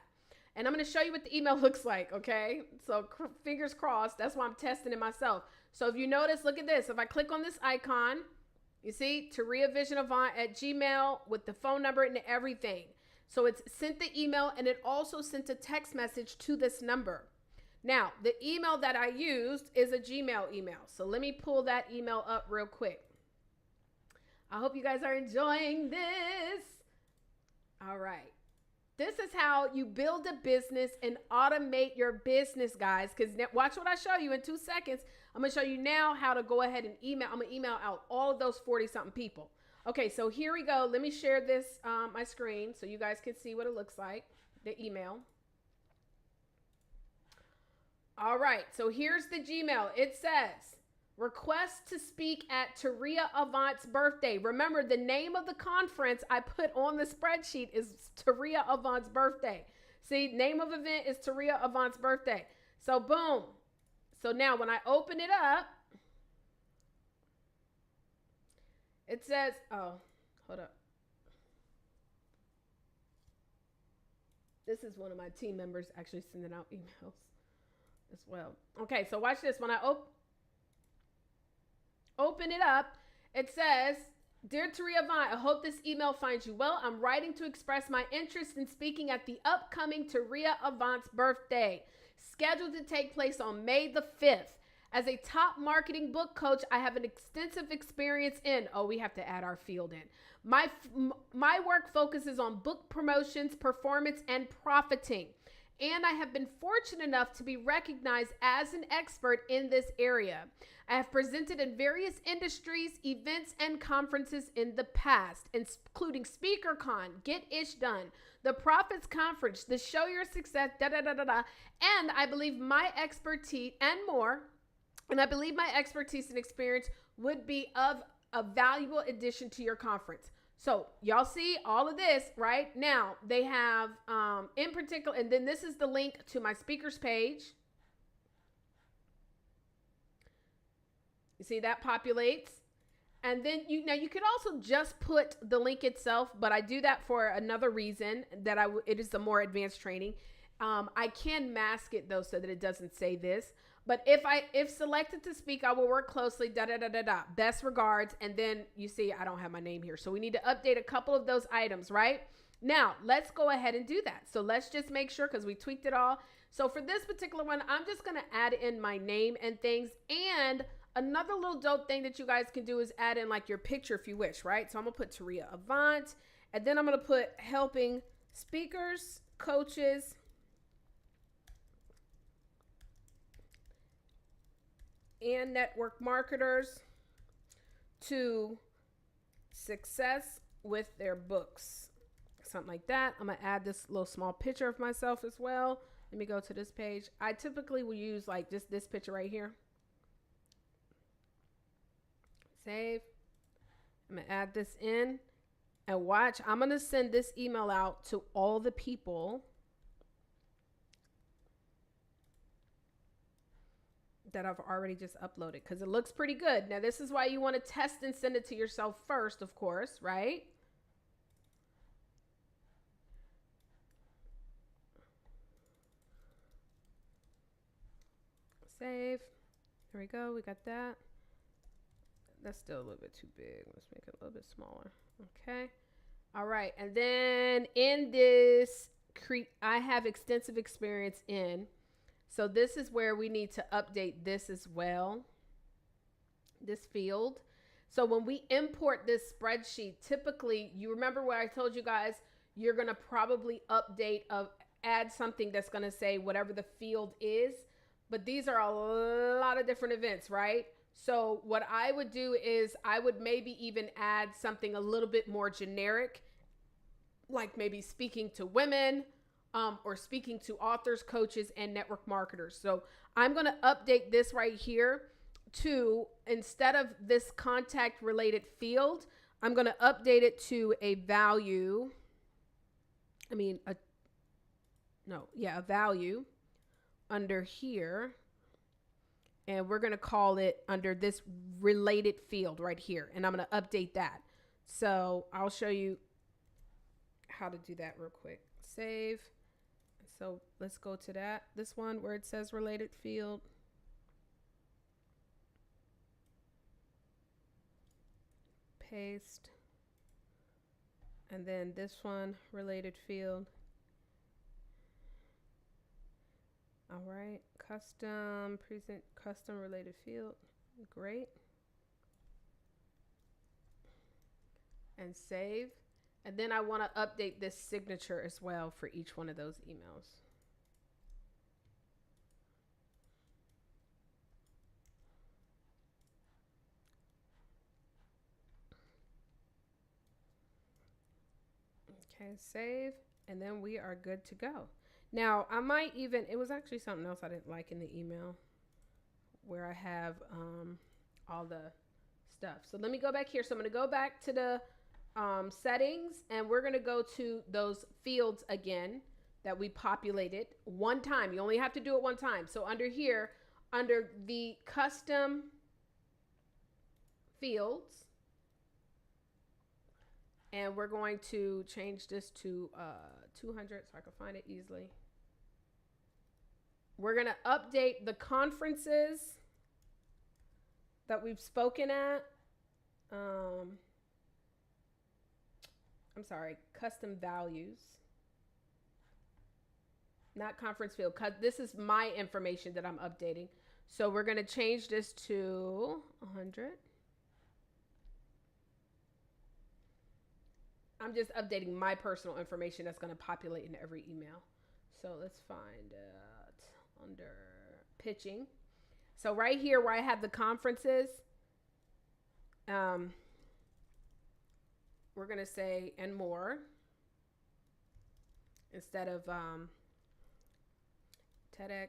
And I'm going to show you what the email looks like. Okay. So fingers crossed. That's why I'm testing it myself. So if you notice, look at this. If I click on this icon, you see Taria Vision Avant at Gmail with the phone number and everything. So it's sent the email and it also sent a text message to this number. Now, the email that I used is a Gmail email. So let me pull that email up real quick. I hope you guys are enjoying this. All right. This is how you build a business and automate your business, guys. Because watch what I show you in 2 seconds. I'm going to show you now how to go ahead and email. I'm going to email out all of those 40-something people. Okay, so here we go. Let me share this, my screen, so you guys can see what it looks like, the email. All right, so here's the Gmail. It says, request to speak at Taria Avant's birthday. Remember, the name of the conference I put on the spreadsheet is Taria Avant's birthday. See, name of event is Taria Avant's birthday. So boom. So now when I open it up, it says, oh, hold up. This is one of my team members actually sending out emails as well. Okay, so watch this. When I open it up, it says, Dear Taria Avant, I hope this email finds you well. I'm writing to express my interest in speaking at the upcoming Taria Avant's birthday, scheduled to take place on May the 5th. As a top marketing book coach, I have an extensive experience in, we have to add our field in. My work focuses on book promotions, performance, and profiting. And I have been fortunate enough to be recognized as an expert in this area. I have presented in various industries, events, and conferences in the past, including SpeakerCon, Get Ish Done, the Profits Conference, the Show Your Success, and I believe my expertise and more. And I believe my expertise and experience would be of a valuable addition to your conference. So y'all see all of this right now. They have in particular, and then this is the link to my speakers page. You see that populates. And then you could also just put the link itself, but I do that for another reason that it is the more advanced training. I can mask it though so that it doesn't say this. But if selected to speak, I will work closely, best regards. And then you see, I don't have my name here. So we need to update a couple of those items, right? Now, let's go ahead and do that. So let's just make sure, because we tweaked it all. So for this particular one, I'm just going to add in my name and things. And another little dope thing that you guys can do is add in like your picture if you wish, right? So I'm going to put Taria Avant, and then I'm going to put helping speakers, coaches, and network marketers to success with their books. Something like that. I'm going to add this little small picture of myself as well. Let me go to this page. I typically will use like just this picture right here. Save. I'm going to add this in and watch. I'm going to send this email out to all the people that I've already just uploaded because it looks pretty good. Now, this is why you want to test and send it to yourself first, of course, right? Save. There we go. We got that. That's still a little bit too big. Let's make it a little bit smaller. Okay. All right. And then in this, I have extensive experience in. So this is where we need to update this as well. This field. So when we import this spreadsheet, typically, you remember what I told you guys, you're going to probably add something that's going to say whatever the field is. But these are a lot of different events, right? So what I would do is I would maybe even add something a little bit more generic, like maybe speaking to women or speaking to authors, coaches, and network marketers. So I'm going to update this right here to, instead of this contact related field, I'm going to update it to a value. A value under here, and we're going to call it under this related field right here, and I'm going to update that. So I'll show you how to do that real quick. Save. So let's go to this one where it says related field. Paste. And then this one, related field. All right, custom related field. Great. And save. And then I want to update this signature as well for each one of those emails. Okay, save. And then we are good to go. Now, I might even, it was actually something else I didn't like in the email where I have all the stuff. So let me go back here. So I'm going to go back to the settings, and we're going to go to those fields again that we populated one time. You only have to do it one time. So under here, under the custom fields, and we're going to change this to 200 so I can find it easily. We're going to update the conferences that we've spoken at. Custom values. Not conference field. This is my information that I'm updating. So we're going to change this to 100. I'm just updating my personal information that's going to populate in every email. So let's find it under pitching. So right here where I have the conferences, we're going to say and more instead of TEDx.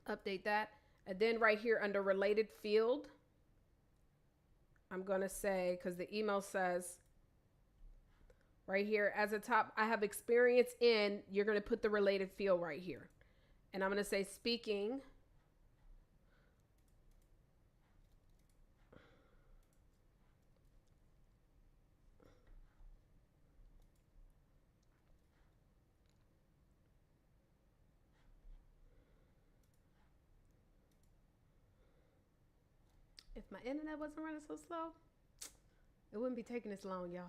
Update that. And then right here under related field, I'm going to say, because the email says right here as a top, I have experience in, you're going to put the related field right here. And I'm going to say speaking. If my internet wasn't running so slow, it wouldn't be taking this long, y'all.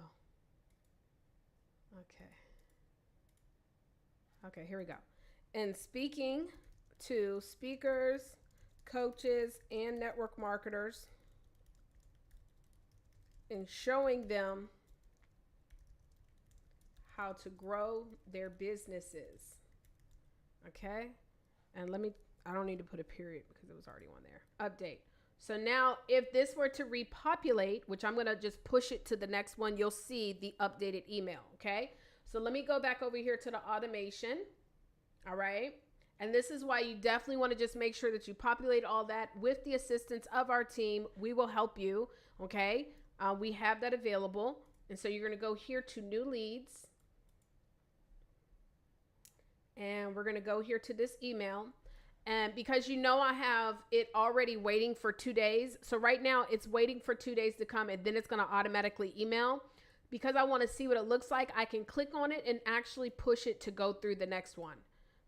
Okay. Okay, here we go. And speaking to speakers, coaches, and network marketers, and showing them how to grow their businesses. Okay? And I don't need to put a period because it was already on there. Update. So now if this were to repopulate, which I'm going to just push it to the next one, you'll see the updated email. Okay? So let me go back over here to the automation. All right? And this is why you definitely want to just make sure that you populate all that with the assistance of our team. We will help you. Okay? We have that available. And so you're going to go here to new leads. And we're going to go here to this email. And because I have it already waiting for 2 days. So right now it's waiting for 2 days to come, and then it's going to automatically email. Because I want to see what it looks like, I can click on it and actually push it to go through the next one.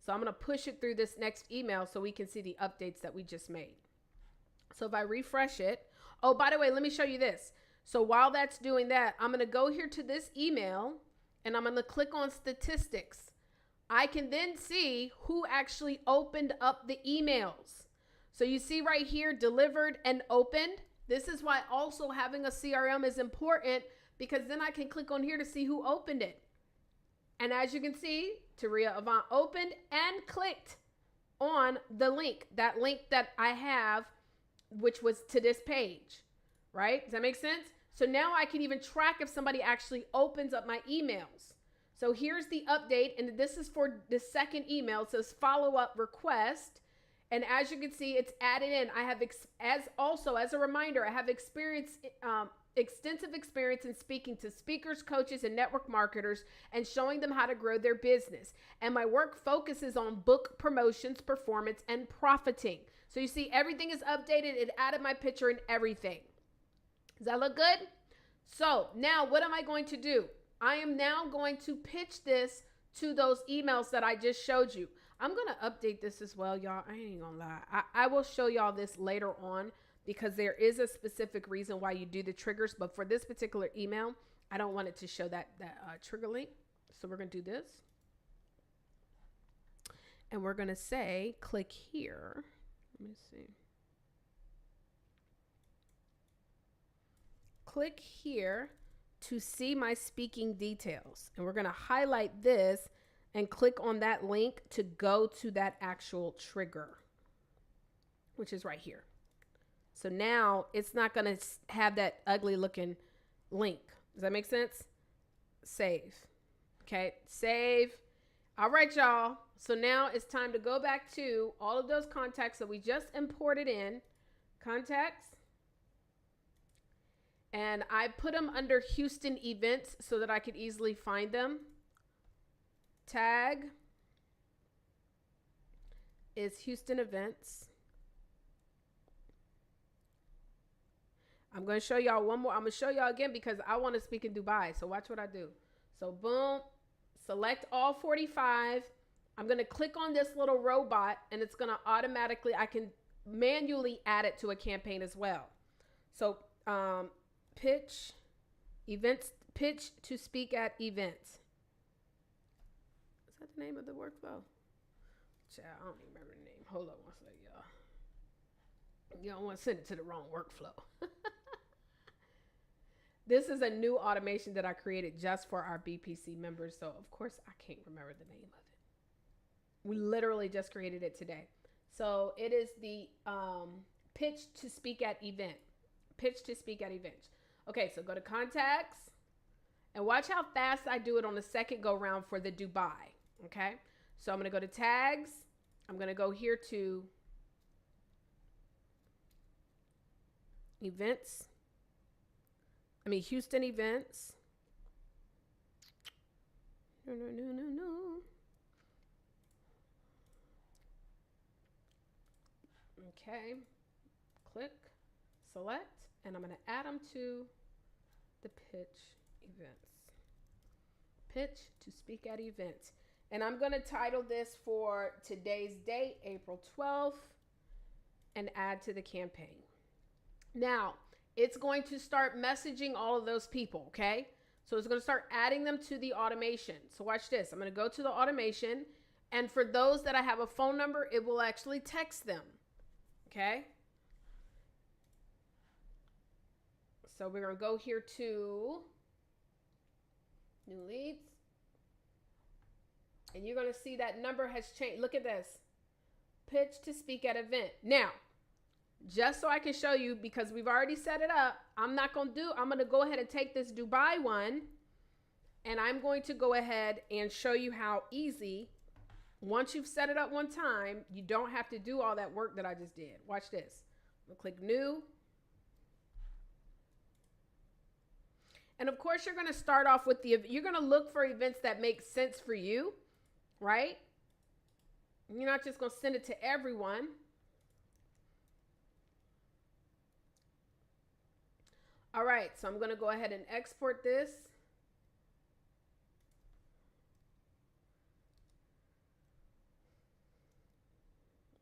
So I'm going to push it through this next email so we can see the updates that we just made. So if I refresh it, oh, by the way, let me show you this. So while that's doing that, I'm going to go here to this email and I'm going to click on statistics. I can then see who actually opened up the emails. So you see right here, delivered and opened. This is why also having a CRM is important, because then I can click on here to see who opened it. And as you can see, Taria Avant opened and clicked on the link, that link that I have, which was to this page, right? Does that make sense? So now I can even track if somebody actually opens up my emails. So here's the update, and this is for the second email. It says follow-up request. And as you can see, it's added in. I have, as a reminder, I have extensive experience in speaking to speakers, coaches, and network marketers and showing them how to grow their business. And my work focuses on book promotions, performance, and profiting. So you see, everything is updated. It added my picture and everything. Does that look good? So now what am I going to do? I am now going to pitch this to those emails that I just showed you. I'm going to update this as well, y'all. I ain't gonna lie. I will show y'all this later on because there is a specific reason why you do the triggers. But for this particular email, I don't want it to show that trigger link. So we're going to do this. And we're going to say, click here. Let me see. Click here to see my speaking details. And we're going to highlight this and click on that link to go to that actual trigger, which is right here. So now it's not going to have that ugly looking link. Does that make sense? Save. Okay, save. All right, y'all. So now it's time to go back to all of those contacts that we just imported in. Contacts. And I put them under Houston events so that I could easily find them. Tag is Houston events. I'm going to show y'all one more. I'm going to show y'all again because I want to speak in Dubai. So watch what I do. So boom, select all 45. I'm going to click on this little robot and it's going to automatically, I can manually add it to a campaign as well. So, pitch to speak at events. Is that the name of the workflow? Child, I don't even remember the name. Hold on one second, y'all. You don't want to send it to the wrong workflow. This is a new automation that I created just for our BPC members. So of course I can't remember the name of it. We literally just created it today. So it is the pitch to speak at event. Pitch to speak at events. Okay, so go to contacts and watch how fast I do it on the second go round for the Dubai. Okay, so I'm going to go to tags. I'm going to go here to events. Houston events. No. Okay, click, select, and I'm going to add them to the pitch events. Pitch to speak at events. And I'm going to title this for today's date, April 12th, and add to the campaign. Now, it's going to start messaging all of those people, okay? So it's going to start adding them to the automation. So watch this. I'm going to go to the automation, And for those that I have a phone number, it will actually text them. Okay. So we're going to go here to new leads. And you're going to see that number has changed. Look at this. Pitch to speak at event. Now, just so I can show you, because we've already set it up, I'm going to go ahead and take this Dubai one, and I'm going to go ahead and show you how easy, once you've set it up one time, you don't have to do all that work that I just did. Watch this. I'm going to click new. And of course, you're going to start off with you're going to look for events that make sense for you, right? You're not just going to send it to everyone. All right, so I'm going to go ahead and export this.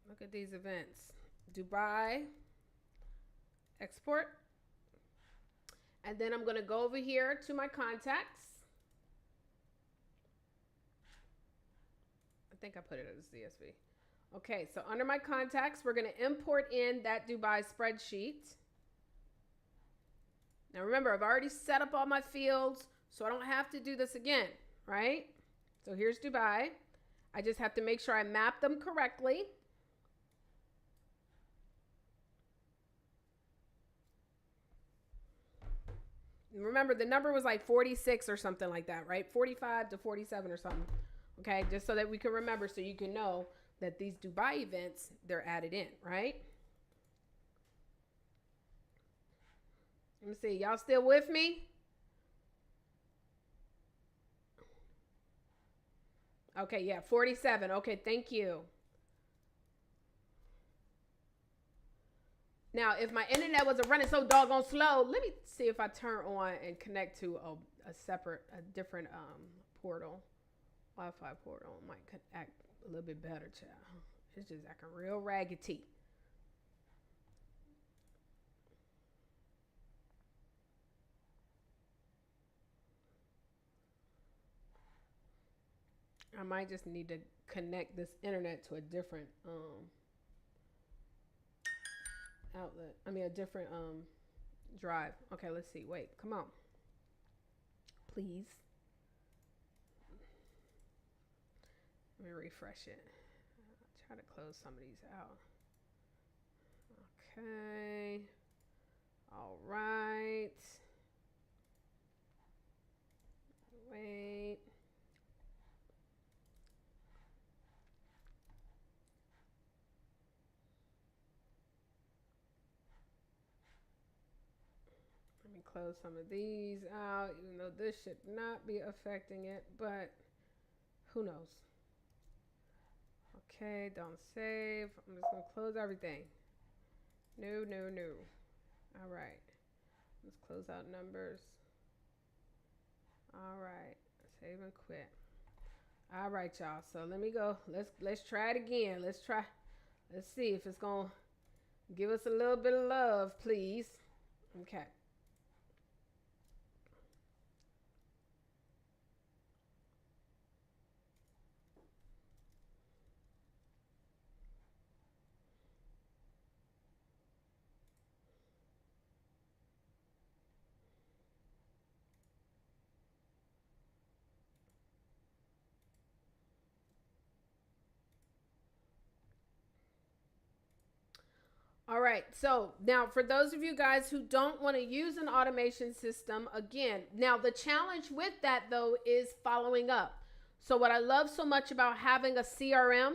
Look at these events. Dubai, export. And then I'm going to go over here to my contacts. I think I put it as CSV. Okay, so under my contacts, we're going to import in that Dubai spreadsheet. Now remember, I've already set up all my fields, so I don't have to do this again, right? So here's Dubai. I just have to make sure I map them correctly. Remember, the number was like 46 or something like that, right? 45 to 47 or something. Okay, just so that we can remember, so you can know that these Dubai events, they're added in, right? Let me see. Y'all still with me? Okay, yeah, 47. Okay, thank you. Now, if my internet wasn't running so doggone slow, let me see if I turn on and connect to a different portal, Wi-Fi portal. It might act a little bit better, child. It's just acting real raggedy. I might just need to connect this internet to a different outlet. I mean, a different drive. Okay, let's see. Wait, come on. Please. Let me refresh it. I'll try to close some of these out. Okay. All right. Wait. Let me close some of these out, even though this should not be affecting it, but who knows? Okay, don't save. I'm just going to close everything. No, no, no. All right. Let's close out numbers. All right. Save and quit. All right, y'all. So let me go. Let's try it again. Let's see if it's going to give us a little bit of love, please. Okay. All right, so now for those of you guys who don't want to use an automation system, again, now the challenge with that though is following up. So what I love so much about having a CRM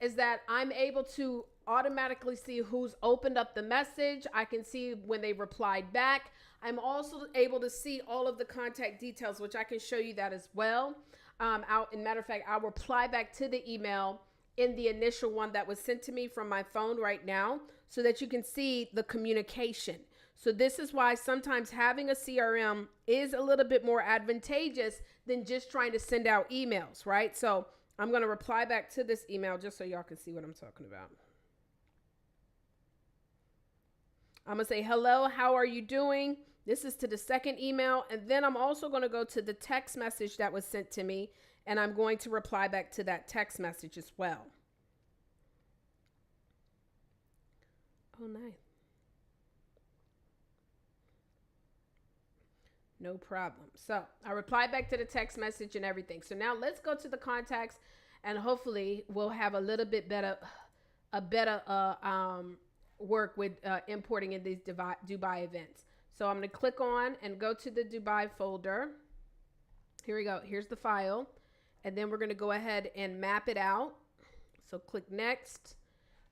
is that I'm able to automatically see who's opened up the message. I can see when they replied back. I'm also able to see all of the contact details, which I can show you that as well. In matter of fact, I'll reply back to the email in the initial one that was sent to me from my phone right now, so that you can see the communication. So this is why sometimes having a CRM is a little bit more advantageous than just trying to send out emails, right? So I'm going to reply back to this email just so y'all can see what I'm talking about. I'm going to say, hello, how are you doing? This is to the second email. And then I'm also going to go to the text message that was sent to me. And I'm going to reply back to that text message as well. Oh, nice. No problem. So I replied back to the text message and everything. So now let's go to the contacts, and hopefully we'll have a little bit better, work with importing in these Dubai events. So I'm going to click on and go to the Dubai folder. Here we go. Here's the file. And then we're going to go ahead and map it out. So click next.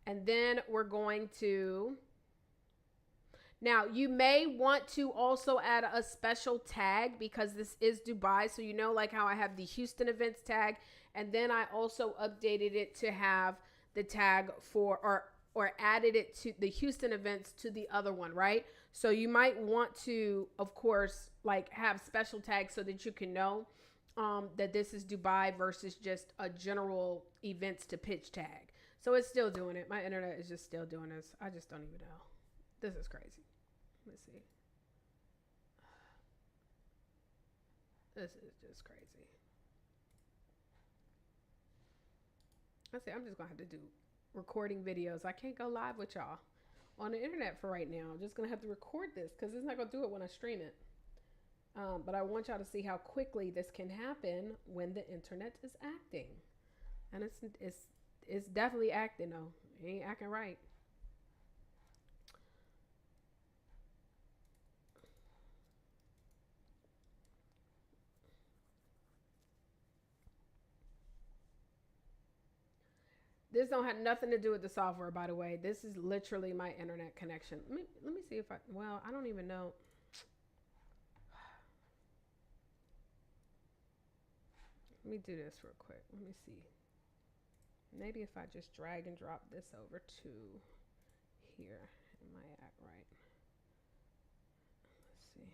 And then we're going to, now you may want to also add a special tag because this is Dubai. So you know, like how I have the Houston events tag. And then I also updated it to have the tag for, or added it to the Houston events to the other one, right? So you might want to, of course, like have special tags so that you can know that this is Dubai versus just a general events to pitch tag. So it's still doing it. My internet is just still doing this. I just don't even know. This is crazy. Let's see. This is just crazy. I say I'm just gonna have to do recording videos. I can't go live with y'all on the internet for right now. I'm just gonna have to record this because it's not gonna do it when I stream it. But I want y'all to see how quickly this can happen when the internet is acting, and it's definitely acting though. It ain't acting right. This don't have nothing to do with the software, by the way. This is literally my internet connection. Let me see if well, I don't even know. Let me do this real quick. Let me see. Maybe if I just drag and drop this over to here, it might act right. Let's see.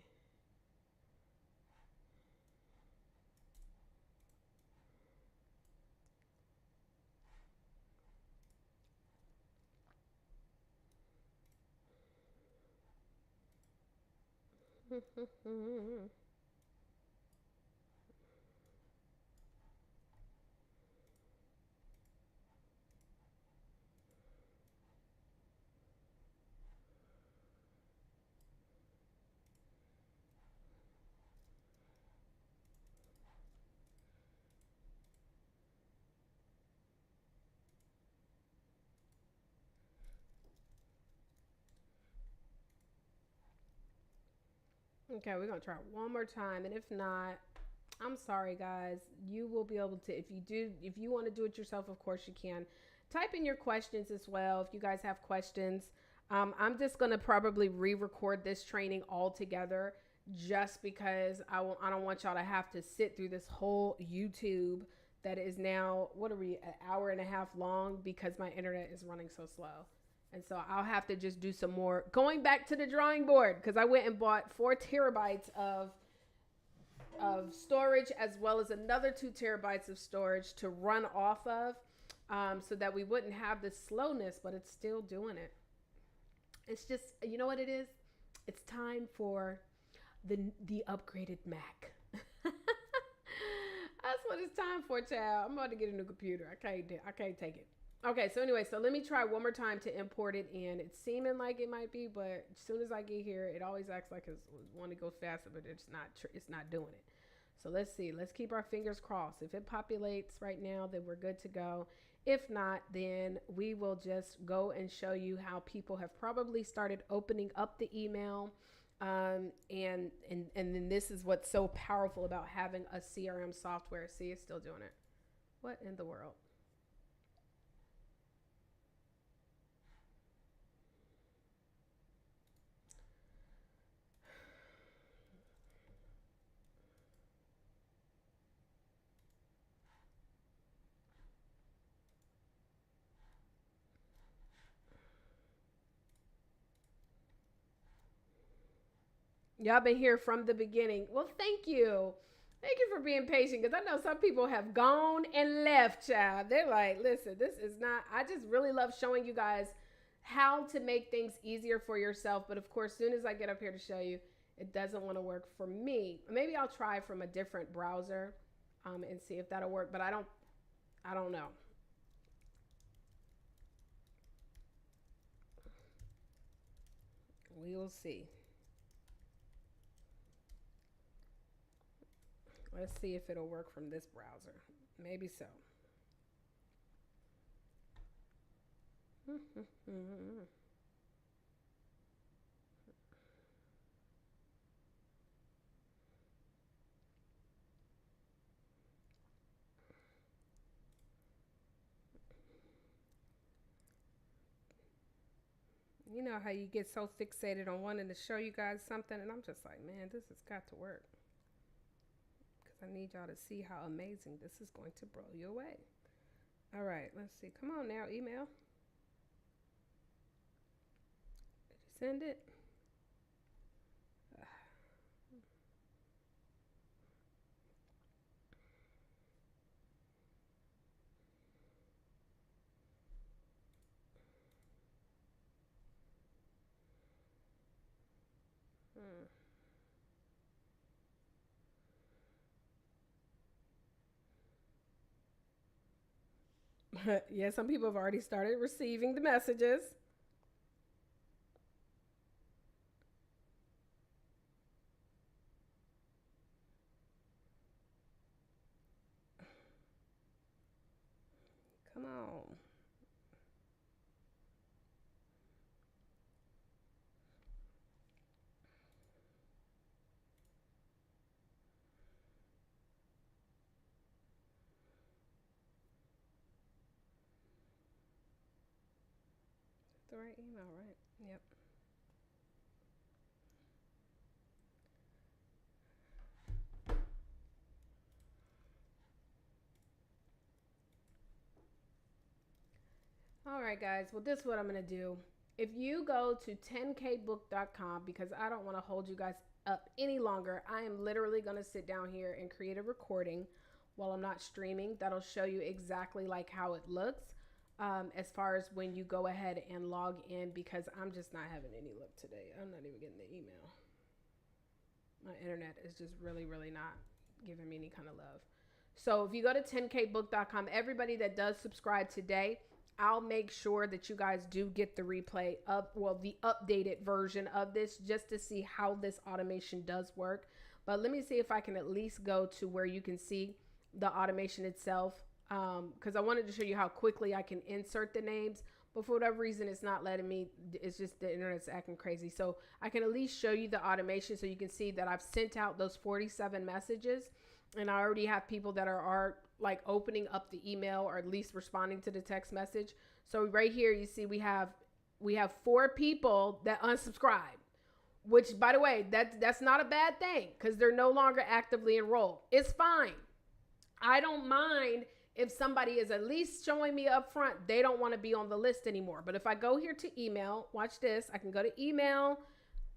Okay, we're gonna try one more time, and if not, I'm sorry, guys. You will be able to, if you want to do it yourself, of course you can. Type in your questions as well if you guys have questions. I'm just gonna probably re-record this training all together, just because I don't want y'all to have to sit through this whole YouTube that is now, what are we, an hour and a half long because my internet is running so slow. And so I'll have to just do some more going back to the drawing board because I went and bought 4 terabytes of storage as well as another 2 terabytes of storage to run off of, so that we wouldn't have this slowness, but it's still doing it. It's just, you know what it is? It's time for the upgraded Mac. That's what it's time for, child. I'm about to get a new computer. I can't take it. Okay, so anyway, so let me try one more time to import it in. It's seeming like it might be, but as soon as I get here, it always acts like it's want to go faster, but it's not doing it. So let's see. Let's keep our fingers crossed. If it populates right now, then we're good to go. If not, then we will just go and show you how people have probably started opening up the email. And then this is what's so powerful about having a CRM software. See, it's still doing it. What in the world? Y'all been here from the beginning. Well, thank you. Thank you for being patient because I know some people have gone and left, child. They're like, listen, this is not, I just really love showing you guys how to make things easier for yourself. But of course, as soon as I get up here to show you, it doesn't want to work for me. Maybe I'll try from a different browser. and see if that'll work. But I don't know. We will see. Let's see if it'll work from this browser. Maybe so. You know how you get so fixated on wanting to show you guys something, and I'm just like, man, this has got to work. Because I need y'all to see how amazing this is going to blow you away. All right, let's see. Come on now, email. Did you send it? Yeah, some people have already started receiving the messages. Come on. The right email, right? Yep. All right, guys. Well, this is what I'm going to do. If you go to 10kbook.com, because I don't want to hold you guys up any longer, I am literally going to sit down here and create a recording while I'm not streaming. That'll show you exactly like how it looks as far as when you go ahead and log in, because I'm just not having any luck today. I'm not even getting the email. My internet is just really, really not giving me any kind of love. So if you go to 10kbook.com, everybody that does subscribe today, I'll make sure that you guys do get the replay of, well, the updated version of this, just to see how this automation does work. But let me see if I can at least go to where you can see the automation itself, because I wanted to show you how quickly I can insert the names. But for whatever reason, it's not letting me. It's just the internet's acting crazy. So I can at least show you the automation so you can see that I've sent out those 47 messages. And I already have people that are like opening up the email, or at least responding to the text message. So right here, you see we have 4 people that unsubscribe, which, by the way, that's not a bad thing, because they're no longer actively enrolled. It's fine. I don't mind if somebody is at least showing me up front they don't want to be on the list anymore. But if I go here to email, watch this. I can go to email,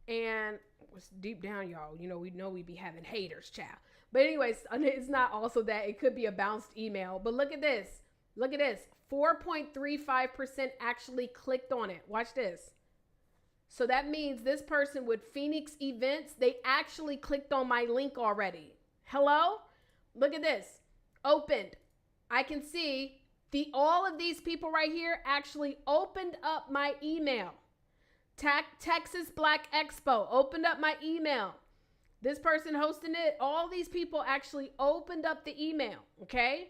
and it's deep down, y'all, you know we be having haters, child. But anyways, it's not also that. It could be a bounced email. But look at this. Look at this. 4.35% actually clicked on it. Watch this. So that means this person with Phoenix Events, they actually clicked on my link already. Hello? Look at this. Opened. I can see all of these people right here actually opened up my email. Texas Black Expo opened up my email. This person hosting it, all these people actually opened up the email, okay?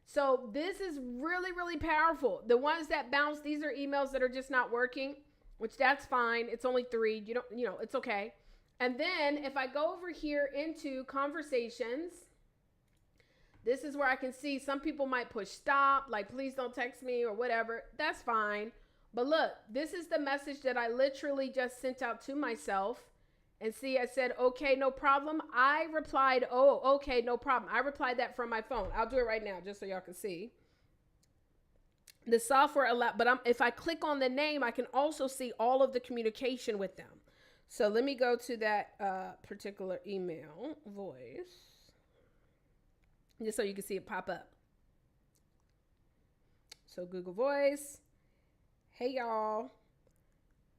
So this is really, really powerful. The ones that bounce, these are emails that are just not working, which that's fine. It's only 3. It's okay. And then if I go over here into conversations, this is where I can see some people might push stop, like please don't text me or whatever. That's fine. But look, this is the message that I literally just sent out to myself. And see, I said, okay, no problem. I replied, oh, okay, no problem. I replied that from my phone. I'll do it right now just so y'all can see. The software but if I click on the name, I can also see all of the communication with them. So let me go to that particular email, voice, just so you can see it pop up. So Google Voice, hey y'all.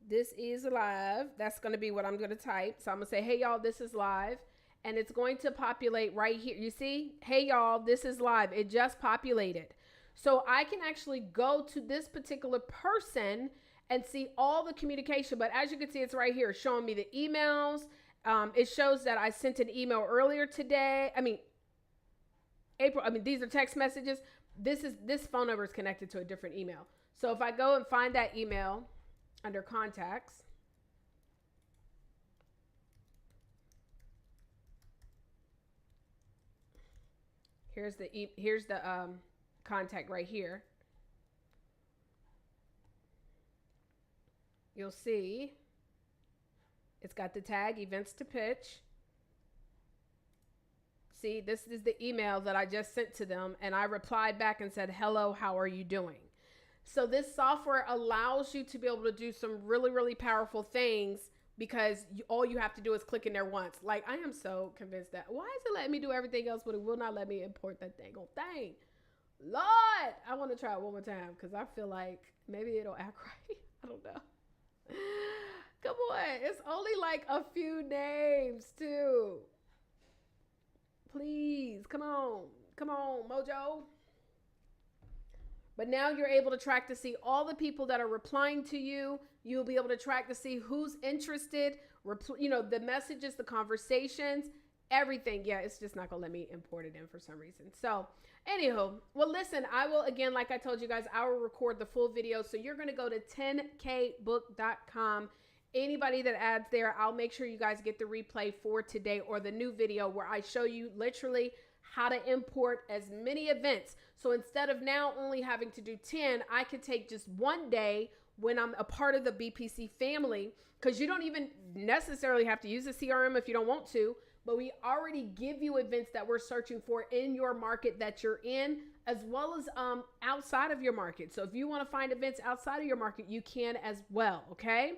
This is live. That's going to be what I'm going to type. So I'm going to say, hey, y'all, this is live. and it's going to populate right here. You see, hey y'all, this is live. It just populated. So I can actually go to this particular person and see all the communication. But as you can see, it's right here showing me the emails. It shows that I sent an email earlier today. These are text messages. This phone number is connected to a different email. So if I go and find that email under contacts, here's the contact right here. You'll see it's got the tag events to pitch. See, this is the email that I just sent to them, and I replied back and said, hello, how are you doing? So this software allows you to be able to do some really, really powerful things because all you have to do is click in there once. Like, I am so convinced that, why is it letting me do everything else, but it will not let me import that thing on thing? Lord, I want to try it one more time because I feel like maybe it'll act right. I don't know. Come on. It's only like a few names too. Please, come on. Come on, Mojo. But now you're able to track to see all the people that are replying to you. You'll be able to track to see who's interested, the messages, the conversations, everything. Yeah, it's just not going to let me import it in for some reason. So, anywho, well, listen, I will, again, like I told you guys, I will record the full video. So you're going to go to 10kbook.com. Anybody that adds there, I'll make sure you guys get the replay for today or the new video where I show you literally how to import as many events. So instead of now only having to do 10, I could take just one day when I'm a part of the BPC family, because you don't even necessarily have to use a CRM if you don't want to, but we already give you events that we're searching for in your market that you're in, as well as outside of your market. So if you want to find events outside of your market, you can as well, okay?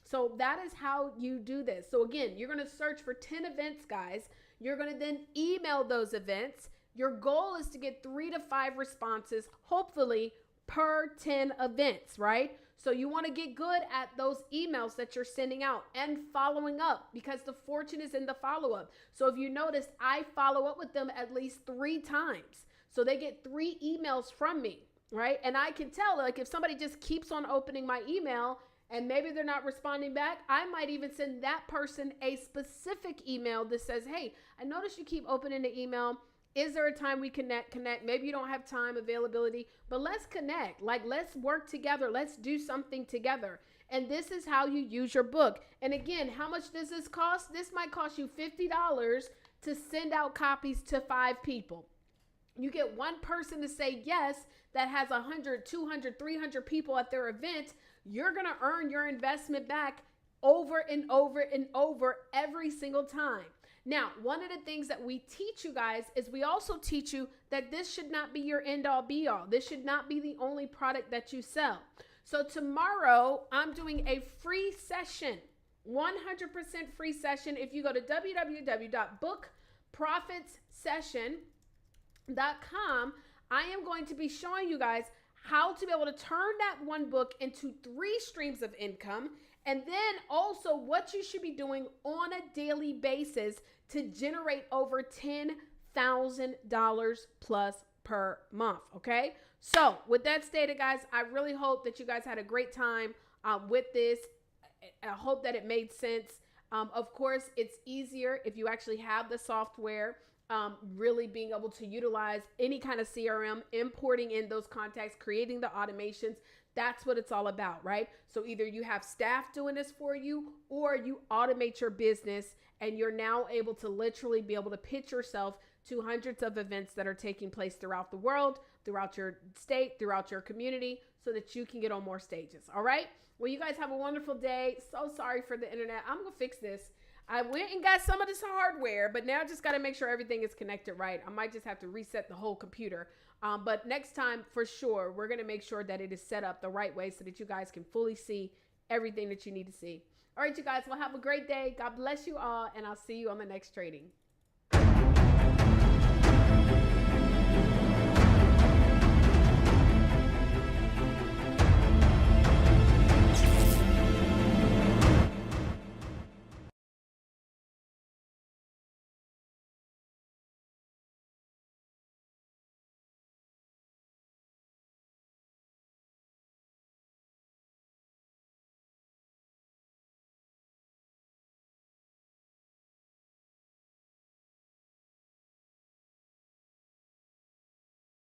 So that is how you do this. So again, you're going to search for 10 events, guys. You're going to then email those events. Your goal is to get 3 to 5 responses, hopefully per 10 events, right? So you want to get good at those emails that you're sending out and following up, because the fortune is in the follow-up. So if you notice, I follow up with them at least 3 times. So they get 3 emails from me, right? And I can tell, like, if somebody just keeps on opening my email and maybe they're not responding back, I might even send that person a specific email that says, hey, I noticed you keep opening the email. Is there a time we connect? Maybe you don't have time availability, but let's connect. Like, let's work together. Let's do something together. And this is how you use your book. And again, how much does this cost? This might cost you $50 to send out copies to 5 people. You get one person to say yes that has 100, 200, 300 people at their event. You're going to earn your investment back over and over and over every single time. Now, one of the things that we teach you guys is we also teach you that this should not be your end all be all. This should not be the only product that you sell. So tomorrow I'm doing a free session, 100% free session. If you go to www.bookprofitssession.com, I am going to be showing you guys how to be able to turn that one book into 3 streams of income, and then also what you should be doing on a daily basis to generate over $10,000 plus per month. Okay. So with that stated, guys, I really hope that you guys had a great time with this. I hope that it made sense. Of course, it's easier if you actually have the software, really being able to utilize any kind of CRM, importing in those contacts, creating the automations. That's what it's all about, right? So either you have staff doing this for you, or you automate your business and you're now able to literally be able to pitch yourself to hundreds of events that are taking place throughout the world, throughout your state, throughout your community, so that you can get on more stages. All right. Well, you guys have a wonderful day. So sorry for the internet. I'm going to fix this. I went and got some of this hardware, but now I just got to make sure everything is connected right. I might just have to reset the whole computer. But next time, for sure, we're going to make sure that it is set up the right way so that you guys can fully see everything that you need to see. All right, you guys, well, have a great day. God bless you all, and I'll see you on the next trading.